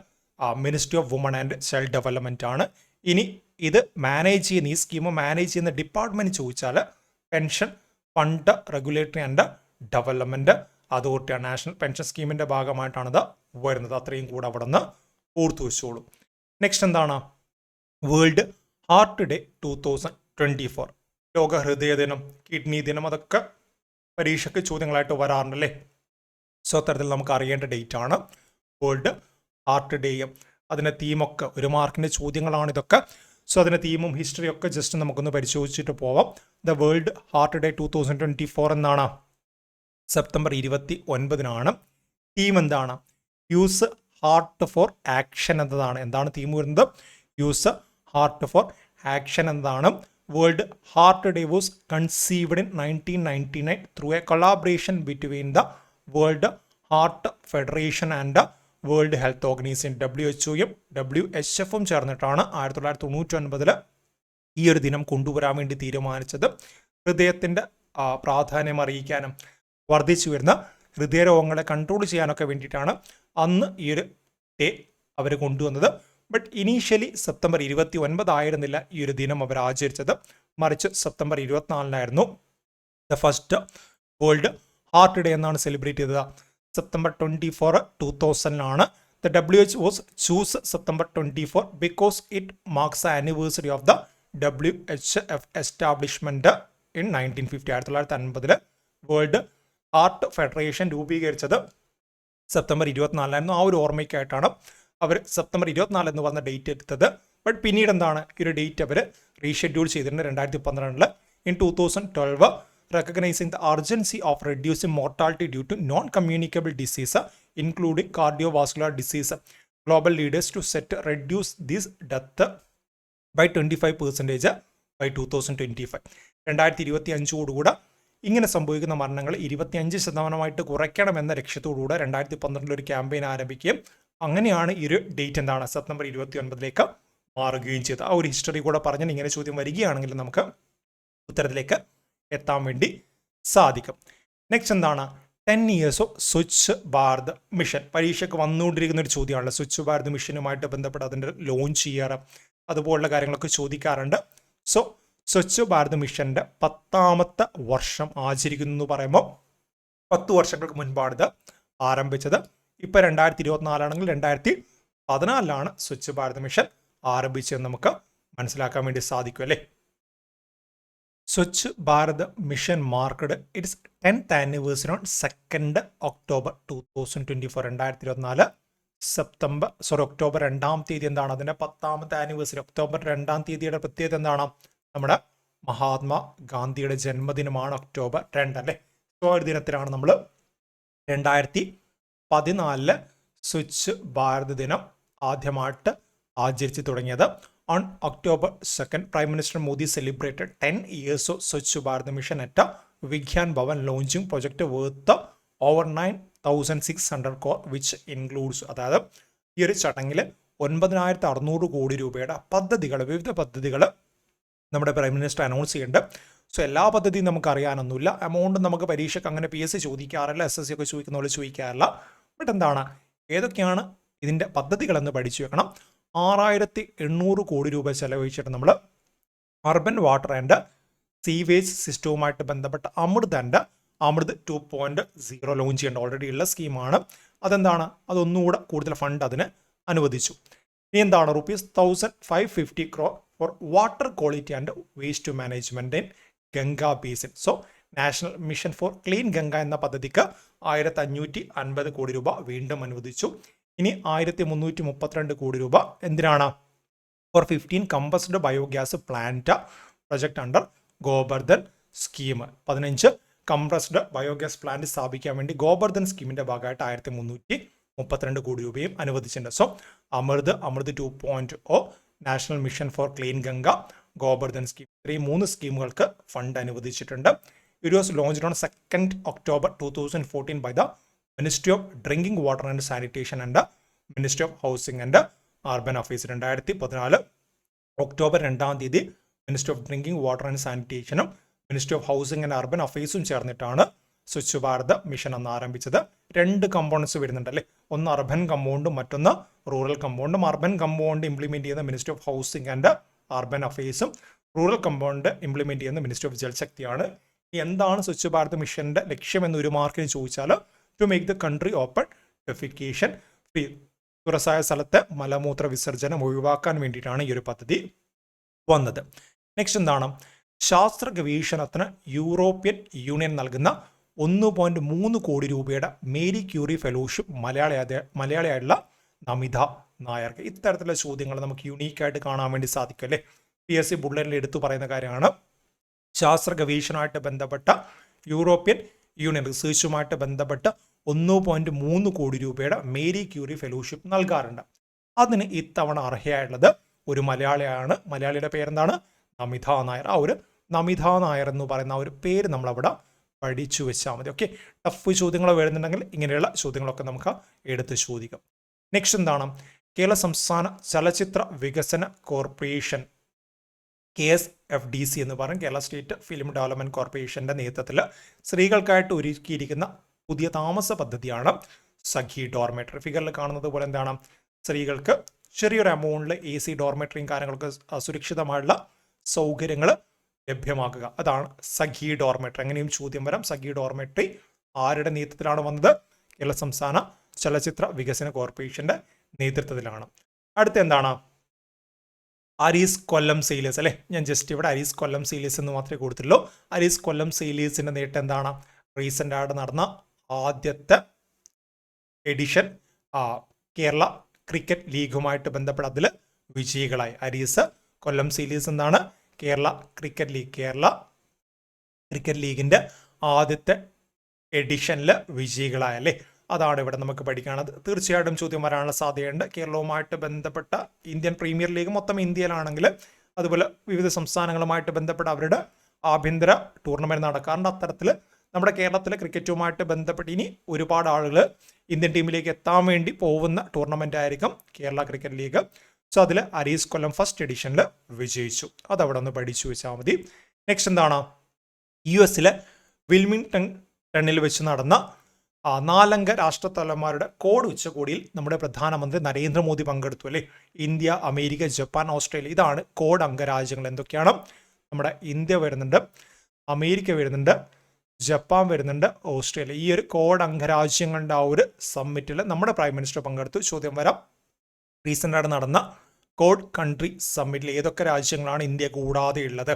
ministry of woman and child development ആണ്. ഇനി ഇത് ഈ സ്കീം മാനേജ് ചെയ്യുന്ന ഡിപ്പാർട്ട്മെൻറ്റ് ചോദിച്ചാൽ pension fund regulatory and development അതോറിറ്റിയാണ്. നാഷണൽ പെൻഷൻ സ്കീമിൻ്റെ ഭാഗമായിട്ടാണിത് വരുന്നത്. അത്രയും കൂടെ അവിടെ നിന്ന് ഓർത്തു വെച്ചോളൂ. Next world heart day 2024. ലോക ഹൃദയ ദിനം, കിഡ്നി ദിനം, അതൊക്കെ പരീക്ഷയ്ക്ക് ചോദ്യങ്ങളായിട്ട് വരാറുണ്ടല്ലേ. സോ അത്തരത്തിൽ നമുക്ക് അറിയേണ്ട ഡേറ്റ് ആണ് വേൾഡ് ഹാർട്ട് ഡേയും. അതിൻ്റെ തീമൊക്കെ 1 മാർക്കിൻ്റെ ചോദ്യങ്ങളാണ് ഇതൊക്കെ. സോ അതിൻ്റെ തീമും ഹിസ്റ്ററിയും ഒക്കെ ജസ്റ്റ് നമുക്കൊന്ന് പരിശോധിച്ചിട്ട് പോവാം. ദ വേൾഡ് ഹാർട്ട് ഡേ 2024 എന്നാണ് September 29 theme use heart for action എന്നതാണ്. എന്താണ് തീം വരുന്നത്? യൂസ് ഹാർട്ട് ഫോർ ആക്ഷൻ എന്നതാണ്. World heart day was conceived in 1999 through a collaboration between the world heart federation and world health organisation. WHO-യും WHF-ഉം ചേർന്നിട്ടാണ് 1999 ഈ ഒരു ദിനം കൊണ്ടുവരാൻ വേണ്ടി തീരുമാനിച്ചത്. ഹൃദയത്തിൻ്റെ പ്രാധാന്യം അറിയിക്കാനും വർദ്ധിച്ചു വരുന്ന ഹൃദയരോഗങ്ങളെ കൺട്രോൾ ചെയ്യാനൊക്കെ വേണ്ടിയിട്ടാണ് അന്ന് ഈ ഒരു ഡേ അവർ കൊണ്ടുവന്നത്. ബട്ട് ഇനീഷ്യലി സെപ്റ്റംബർ 29 ആയിരുന്നില്ല ഈ ഒരു ദിനം അവർ ആചരിച്ചത്, മറിച്ച് September 24 the first world heart day എന്നാണ് സെലിബ്രേറ്റ് ചെയ്തത്. September 24, 2000 The WHO was choose September 24 because it marks the anniversary of the WHF establishment in 1950. 1950 world heart federation രൂപീകരിച്ചത് സെപ്റ്റംബർ 24 ആ ഒരു ഓർമ്മയ്ക്കായിട്ടാണ് അവർ സെപ്റ്റംബർ 24 എന്ന് പറഞ്ഞ ഡേറ്റ് എടുത്തത്. ബട്ട് പിന്നീട് ഈ ഒരു ഡേറ്റ് അവർ റീഷെഡ്യൂൾ ചെയ്തിട്ടുണ്ട് 2012. In 2012 recognizing the urgency of reducing mortality due to non-communicable disease including cardiovascular disease, global leaders to set reduce this death by 25% by 2025. 2025 ഇങ്ങനെ സംഭവിക്കുന്ന മരണങ്ങൾ 25% കുറയ്ക്കണമെന്ന ലക്ഷ്യത്തോടുകൂടെ 2012 ഒരു ക്യാമ്പയിൻ ആരംഭിക്കുകയും അങ്ങനെയാണ് ഈ ഒരു ഡേറ്റ് എന്താണ് സെപ്റ്റംബർ 29 മാറുകയും ചെയ്തത്. ആ ഒരു ഹിസ്റ്ററി കൂടെ പറഞ്ഞാൽ ഇങ്ങനെ ചോദ്യം വരികയാണെങ്കിൽ നമുക്ക് ഉത്തരത്തിലേക്ക് എത്താൻ വേണ്ടി സാധിക്കും. നെക്സ്റ്റ് എന്താണ് 10 years of Swachh Bharat mission. പരീക്ഷയ്ക്ക് വന്നുകൊണ്ടിരിക്കുന്ന ഒരു ചോദ്യമാണല്ലോ സ്വച്ഛ് ഭാരത് മിഷനുമായിട്ട് ബന്ധപ്പെട്ട് അതിൻ്റെ ലോഞ്ച് ചെയ്യാറ് അതുപോലുള്ള കാര്യങ്ങളൊക്കെ ചോദിക്കാറുണ്ട്. സോ സ്വച്ഛ് ഭാരത് മിഷന്റെ 10ാമത്തെ വർഷം ആചരിക്കുന്നു എന്ന് പറയുമ്പോൾ 10 വർഷങ്ങൾക്ക് മുൻപാണ് ഇത് ആരംഭിച്ചത്. ഇപ്പൊ 2024 ആണെങ്കിൽ 2014 സ്വച്ഛ് ഭാരത് മിഷൻ ആരംഭിച്ചതെന്ന് നമുക്ക് മനസ്സിലാക്കാൻ വേണ്ടി സാധിക്കും അല്ലേ. Swachh Bharat mission marked it's 10th anniversary on 2nd October 2024. 2024 October 2-ാം തീയതി എന്താണ് അതിന്റെ 10ാമത്തെ ആനിവേഴ്സറി. ഒക്ടോബർ 2-ാം തീയതിയുടെ പ്രത്യേകത എന്താണ്? നമ്മുടെ മഹാത്മാ ഗാന്ധിയുടെ ജന്മദിനമാണ് ഒക്ടോബർ 2 അല്ലേ. സോ ഒരു ദിനത്തിലാണ് നമ്മൾ 2014 സ്വച്ഛ് ഭാരത് ദിനം ആദ്യമായിട്ട് ആചരിച്ചു തുടങ്ങിയത്. On October 2nd, Prime Minister Modi celebrated 10 years of Swachh Bharat Mission at Vigyan Bhavan, launching project worth over 9,600 crore, which includes അതായത് ഈ ഒരു ചടങ്ങിൽ 9,600 കോടി രൂപയുടെ പദ്ധതികൾ, വിവിധ പദ്ധതികൾ നമ്മുടെ പ്രൈം മിനിസ്റ്റർ അനൗൺസ് ചെയ്യുന്നുണ്ട്. സോ എല്ലാ പദ്ധതിയും നമുക്ക് അറിയാനൊന്നുമില്ല. എമൗണ്ട് നമുക്ക് പരീക്ഷയ്ക്ക് അങ്ങനെ PSC ചോദിക്കാറില്ല, SSC ഒക്കെ ചോദിക്കുന്ന പോലെ ചോദിക്കാറില്ല. ബട്ട് എന്താണ് ഏതൊക്കെയാണ് ഇതിൻ്റെ പദ്ധതികളെന്ന് പഠിച്ചു വെക്കണം. 6,800 കോടി രൂപ ചെലവഴിച്ചിട്ട് നമ്മൾ അർബൻ വാട്ടർ ആൻഡ് സീവേജ് സിസ്റ്റവുമായിട്ട് ബന്ധപ്പെട്ട അമൃത് 2.0 ലോഞ്ച് ചെയ്യേണ്ട ഓൾറെഡി ഉള്ള സ്കീമാണ്. അതെന്താണ് അതൊന്നുകൂടെ കൂടുതൽ ഫണ്ട് അതിന് അനുവദിച്ചു. ഇനി എന്താണ് ₹1,550 crore four water quality and waste management in Ganga basin. So national mission for clean Ganga എന്ന പദ്ധതിക്ക് 1,550 കോടി രൂപ വീണ്ടും അനുവദിച്ചു. ഇനി 1,332 കോടി രൂപ എന്തിനാണ്? For 15 compressed biogas plant project under Gobardhan scheme. 15 compressed biogas plant സ്ഥാപിക്കാൻ വേണ്ടി ഗോബർധൻ സ്കീമിന്റെ ഭാഗമായിട്ട് 1,332 കോടി രൂപയും അനുവദിച്ചിട്ടുണ്ട്. So Amrut 2.0, national mission for clean Ganga, Gobardhan scheme, ഈ 3 സ്കീമുകൾക്ക് ഫണ്ട് അനുവദിച്ചിട്ടുണ്ട്. It was launched on 2nd October 2014 by the ministry of drinking water and sanitation and ministry of housing and urban affairs. 2014 October 2-ാം തീയതി ministry of drinking water and സാനിറ്റേഷനും ministry of housing and urban അഫയേഴ്സും ചേർന്നിട്ടാണ് Swachh Bharat mission അന്ന് ആരംഭിച്ചത്. 2 components വരുന്നുണ്ട് അല്ലേ. ഒന്ന് അർബൻ കമ്പൗണ്ടും മറ്റൊന്ന് റൂറൽ കമ്പൗണ്ടും. അർബൻ കമ്പൗണ്ട് ഇംപ്ലിമെന്റ് ചെയ്യുന്ന ministry of housing and urban അഫയേഴ്സും റൂറൽ കമ്പൗണ്ട് ഇംപ്ലിമെന്റ് ചെയ്യുന്ന മിനിസ്ട്രി ഓഫ് ജൽശക്തിയാണ്. എന്താണ് സ്വച്ഛ് ഭാരത് മിഷന്റെ ലക്ഷ്യം എന്ന് ഒരു മാർക്കിന് ചോദിച്ചാൽ to make the country open defecation free. തുറസായ സ്ഥലത്ത് മലമൂത്ര വിസർജനം ഒഴിവാക്കാൻ വേണ്ടിയിട്ടാണ് ഈ ഒരു പദ്ധതി വന്നത്. നെക്സ്റ്റ് എന്താണ്? ശാസ്ത്ര ഗവേഷണത്തിന് യൂറോപ്യൻ യൂണിയൻ നൽകുന്ന 1.3 കോടി രൂപയുടെ മേരി ക്യൂറി ഫെലോഷിപ്പ് മലയാളിയായിട്ടുള്ള നമിത നായർക്ക്. ഇത്തരത്തിലുള്ള ചോദ്യങ്ങൾ നമുക്ക് യുണീക്കായിട്ട് കാണാൻ വേണ്ടി സാധിക്കും അല്ലേ. PSC ബുള്ളറ്റിൽ എടുത്തു പറയുന്ന കാര്യമാണ്. ശാസ്ത്ര ഗവേഷണമായിട്ട് ബന്ധപ്പെട്ട യൂറോപ്യൻ യൂണിയൻ റിസർച്ചുമായിട്ട് ബന്ധപ്പെട്ട് 1.3 കോടി രൂപയുടെ മേരി ക്യൂറി ഫെലോഷിപ്പ് നൽകാറുണ്ട്. അതിന് ഇത്തവണ അർഹയായിട്ടുള്ളത് ഒരു മലയാളിയാണ്. മലയാളിയുടെ പേരെന്താണ്? നമിത നായർ. ആ ഒരു നമിത നായർ എന്ന് പറയുന്ന ആ ഒരു പേര് നമ്മളവിടെ പഠിച്ചു വെച്ചാൽ മതി. ഓക്കെ, ടഫ് ചോദ്യങ്ങൾ വരുന്നുണ്ടെങ്കിൽ ഇങ്ങനെയുള്ള ചോദ്യങ്ങളൊക്കെ നമുക്ക് എടുത്ത് ചോദിക്കാം. നെക്സ്റ്റ് എന്താണ്? കേരള സംസ്ഥാന ചലച്ചിത്ര വികസന കോർപ്പറേഷൻ KSFDC എന്ന് പറയും, കേരള സ്റ്റേറ്റ് ഫിലിം ഡെവലപ്മെന്റ് കോർപ്പറേഷന്റെ നേതൃത്വത്തിൽ സ്ത്രീകൾക്കായിട്ട് ഒരുക്കിയിരിക്കുന്ന പുതിയ താമസ പദ്ധതിയാണ് സഖി ഡോർമെട്രി. ഫിഗറിൽ കാണുന്നത് പോലെ എന്താണ് സ്ത്രീകൾക്ക് ചെറിയൊരു എമൗണ്ടിൽ AC ഡോർമെട്രിയും കാര്യങ്ങളൊക്കെ സുരക്ഷിതമായുള്ള സൗകര്യങ്ങൾ ലഭ്യമാക്കുക. അതാണ് സഖി ഡോർമെട്രി. അങ്ങനെയും ചോദ്യം വരാം. സഖി ഡോർമെട്രി ആരുടെ നേതൃത്വത്തിലാണ് വന്നത്? കേരള സംസ്ഥാന ചലച്ചിത്ര വികസന കോർപ്പറേഷന്റെ നേതൃത്വത്തിലാണ്. അടുത്ത എന്താണ്? അരീസ് കൊല്ലം സെയിലേഴ്സ് അല്ലെ. ഞാൻ ജസ്റ്റ് ഇവിടെ അരീസ് കൊല്ലം സെയിലേഴ്സ് എന്ന് മാത്രമേ കൊടുത്തുള്ളൂ. അരീസ് കൊല്ലം സെയിലേഴ്സിന്റെ നേട്ടം എന്താണ്? റീസെന്റ് ആയിട്ട് നടന്ന ആദ്യത്തെ എഡിഷൻ കേരള ക്രിക്കറ്റ് ലീഗുമായിട്ട് ബന്ധപ്പെട്ട് അതിൽ വിജയികളായി. അരീസ് കൊല്ലം സെയിലേഴ്സ് എന്താണ്? കേരള ക്രിക്കറ്റ് ലീഗിന്റെ ആദ്യത്തെ എഡിഷനിൽ വിജയികളായ അല്ലേ. അതാണ് ഇവിടെ നമുക്ക് പഠിക്കാനുള്ളത്. തീർച്ചയായിട്ടും ചോദ്യം വരാനുള്ള സാധ്യതയുണ്ട്. കേരളവുമായിട്ട് ബന്ധപ്പെട്ട ഇന്ത്യൻ പ്രീമിയർ ലീഗ് മൊത്തം ഇന്ത്യയിലാണെങ്കിൽ അതുപോലെ വിവിധ സംസ്ഥാനങ്ങളുമായിട്ട് ബന്ധപ്പെട്ട അവരുടെ ആഭ്യന്തര ടൂർണമെൻറ്റ് നടക്കാറുണ്ട്. അത്തരത്തിൽ നമ്മുടെ കേരളത്തിലെ ക്രിക്കറ്റുമായിട്ട് ബന്ധപ്പെട്ട് ഇനി ഒരുപാട് ആളുകൾ ഇന്ത്യൻ ടീമിലേക്ക് എത്താൻ വേണ്ടി പോകുന്ന ടൂർണമെൻ്റ് ആയിരിക്കും കേരള ക്രിക്കറ്റ് ലീഗ്. സോ അതിൽ അരീസ് കൊല്ലം ഫസ്റ്റ് എഡിഷനിൽ വിജയിച്ചു. അതവിടെ ഒന്ന് പഠിച്ചു വെച്ചാൽ മതി. നെക്സ്റ്റ് എന്താണ്, US വിൽമിംഗ്ടണിൽ വെച്ച് നടന്ന 4 അംഗ രാഷ്ട്രത്തലവന്മാരുടെ കോഡ് ഉച്ചകോടിയിൽ നമ്മുടെ പ്രധാനമന്ത്രി നരേന്ദ്രമോദി പങ്കെടുത്തു അല്ലേ. ഇന്ത്യ, അമേരിക്ക, ജപ്പാൻ, ഓസ്ട്രേലിയ, ഇതാണ് കോഡ് അംഗരാജ്യങ്ങൾ. എന്തൊക്കെയാണ്? നമ്മുടെ ഇന്ത്യ വരുന്നുണ്ട്, അമേരിക്ക വരുന്നുണ്ട്, ജപ്പാൻ വരുന്നുണ്ട്, ഓസ്ട്രേലിയ. ഈ ഒരു കോഡ് അംഗരാജ്യങ്ങളുടെ ആ ഒരു സമ്മിറ്റിൽ നമ്മുടെ പ്രൈം മിനിസ്റ്റർ പങ്കെടുത്തു. ചോദ്യം വരാം, റീസെൻ്റായിട്ട് നടന്ന കോഡ് കൺട്രി സമ്മിറ്റിൽ ഏതൊക്കെ രാജ്യങ്ങളാണ് ഇന്ത്യ കൂടാതെ ഉള്ളത്?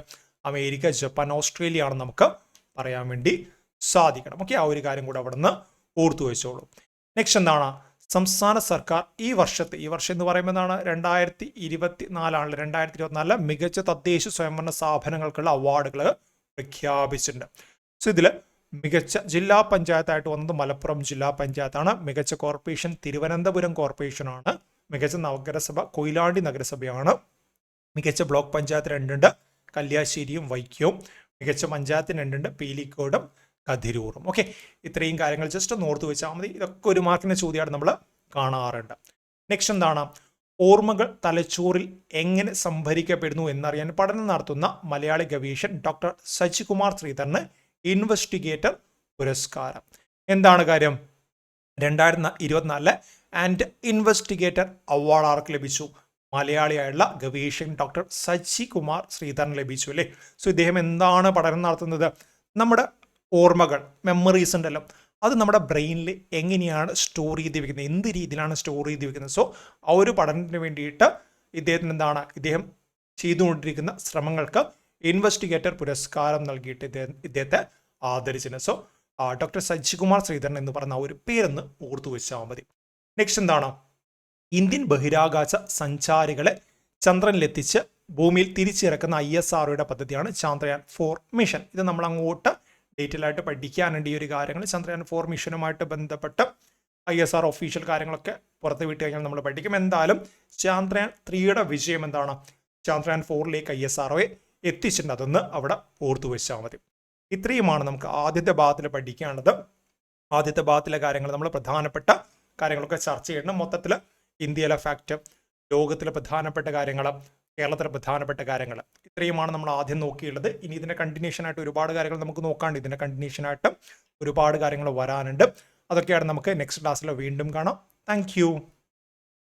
അമേരിക്ക, ജപ്പാൻ, ഓസ്ട്രേലിയ ആണെന്ന് നമുക്ക് പറയാൻ വേണ്ടി സാധിക്കണം. ഓക്കെ, ആ ഒരു കാര്യം കൂടെ അവിടെ നിന്ന് ഓർത്തു വെച്ചോളൂ. നെക്സ്റ്റ് എന്താണ്, സംസ്ഥാന സർക്കാർ ഈ വർഷം എന്ന് പറയുമ്പോൾ എന്താണ്, 2024 2024 മികച്ച തദ്ദേശ സ്വയംഭരണ സ്ഥാപനങ്ങൾക്കുള്ള അവാർഡുകൾ പ്രഖ്യാപിച്ചിട്ടുണ്ട്. സോ ഇതിൽ മികച്ച ജില്ലാ പഞ്ചായത്തായിട്ട് വന്നത് മലപ്പുറം ജില്ലാ പഞ്ചായത്താണ്. മികച്ച കോർപ്പറേഷൻ തിരുവനന്തപുരം കോർപ്പറേഷനാണ്. മികച്ച നഗരസഭ കൊയിലാണ്ടി നഗരസഭയാണ്. മികച്ച ബ്ലോക്ക് പഞ്ചായത്ത് 2 ഉണ്ട്, കല്യാശ്ശേരിയും വൈക്കവും. മികച്ച പഞ്ചായത്തിന് 2 ഉണ്ട്, പീലിക്കോടും കതിരൂറും. ഓക്കെ, ഇത്രയും കാര്യങ്ങൾ ജസ്റ്റ് ഒന്ന് ഓർത്ത് വെച്ചാൽ മതി. ഇതൊക്കെ ഒരു മാർക്കിൻ്റെ ചോദ്യമാണ് നമ്മൾ കാണാറുണ്ട്. നെക്സ്റ്റ് എന്താണ്, ഓർമ്മകൾ തലച്ചോറിൽ എങ്ങനെ സംഭരിക്കപ്പെടുന്നു എന്നറിയാൻ പഠനം നടത്തുന്ന മലയാളി ഗവേഷകൻ ഡോക്ടർ സജികുമാർ ശ്രീധരന് ഇൻവെസ്റ്റിഗേറ്റർ പുരസ്കാരം. എന്താണ് കാര്യം, 2024 ആൻഡ് ഇൻവെസ്റ്റിഗേറ്റർ അവാർഡ് ആർക്ക് ലഭിച്ചു? മലയാളിയായുള്ള ഗവേഷകൻ ഡോക്ടർ സജികുമാർ ശ്രീധരൻ ലഭിച്ചു അല്ലേ. സോ ഇദ്ദേഹം എന്താണ് പഠനം നടത്തുന്നത്? നമ്മുടെ ഓർമ്മകൾ, മെമ്മറീസ് ഉണ്ടല്ലോ, അത് നമ്മുടെ ബ്രെയിനിൽ എങ്ങനെയാണ് സ്റ്റോർ ചെയ്ത് വെക്കുന്നത്, എന്ത് രീതിയിലാണ് സ്റ്റോർ ചെയ്ത് വെക്കുന്നത്. സോ ആ ഒരു പഠനത്തിന് വേണ്ടിയിട്ട് ഇദ്ദേഹം ചെയ്തുകൊണ്ടിരിക്കുന്ന ശ്രമങ്ങൾക്ക് ഇൻവെസ്റ്റിഗേറ്റർ പുരസ്കാരം നൽകിയിട്ട് ഇദ്ദേഹത്തെ ആദരിച്ചിട്ടുണ്ട്. സോ ഡോക്ടർ സജികുമാർ ശ്രീധരൻ എന്ന് പറഞ്ഞ ഒരു പേരെന്ന് ഓർത്തു വെച്ചാൽ മതി. നെക്സ്റ്റ് എന്താണ്, ഇന്ത്യൻ ബഹിരാകാശ സഞ്ചാരികളെ ചന്ദ്രനിലെത്തിച്ച് ഭൂമിയിൽ തിരിച്ചിറക്കുന്ന ISROയുടെ പദ്ധതിയാണ് ചന്ദ്രയാൻ 4 മിഷൻ. ഇത് നമ്മൾ അങ്ങോട്ട് ഡീറ്റെയിൽ ആയിട്ട് പഠിക്കാനുണ്ട് ഈ ഒരു കാര്യങ്ങൾ. ചന്ദ്രയാൻ 4 മിഷനുമായിട്ട് ബന്ധപ്പെട്ട് ISRO ഒഫീഷ്യൽ കാര്യങ്ങളൊക്കെ പുറത്ത് വിട്ട് കഴിഞ്ഞാൽ നമ്മൾ പഠിക്കും. എന്തായാലും ചന്ദ്രയാൻ 3യുടെ വിജയം എന്താണ്, ചന്ദ്രയാൻ 4ലേക്ക് ISROയെ എത്തിച്ചിട്ടുണ്ട്. അതൊന്ന് അവിടെ ഓർത്തു വെച്ചാൽ മതി. ഇത്രയുമാണ് നമുക്ക് ആദ്യത്തെ ഭാഗത്തിൽ പഠിക്കാനുള്ളത്. ആദ്യത്തെ ഭാഗത്തിലെ കാര്യങ്ങൾ നമ്മൾ പ്രധാനപ്പെട്ട കാര്യങ്ങളൊക്കെ ചർച്ച ചെയ്യണം. മൊത്തത്തിൽ ഇന്ത്യയിലെ ഫാക്റ്റ്, ലോകത്തിലെ പ്രധാനപ്പെട്ട കാര്യങ്ങൾ, കേരളത്തിലെ പ്രധാനപ്പെട്ട കാര്യങ്ങൾ, ഇത്രയുമാണ് നമ്മൾ ആദ്യം നോക്കിയുള്ളത്. ഇനി ഇതിൻ്റെ കണ്ടിന്യൂഷനായിട്ട് ഒരുപാട് കാര്യങ്ങൾ നമുക്ക് നോക്കാണ്ട്. ഇതിൻ്റെ കണ്ടിന്യൂഷനായിട്ട് ഒരുപാട് കാര്യങ്ങൾ വരാനുണ്ട്. അതൊക്കെയാണ് നമുക്ക് നെക്സ്റ്റ് ക്ലാസ്സിൽ വീണ്ടും കാണാം. താങ്ക്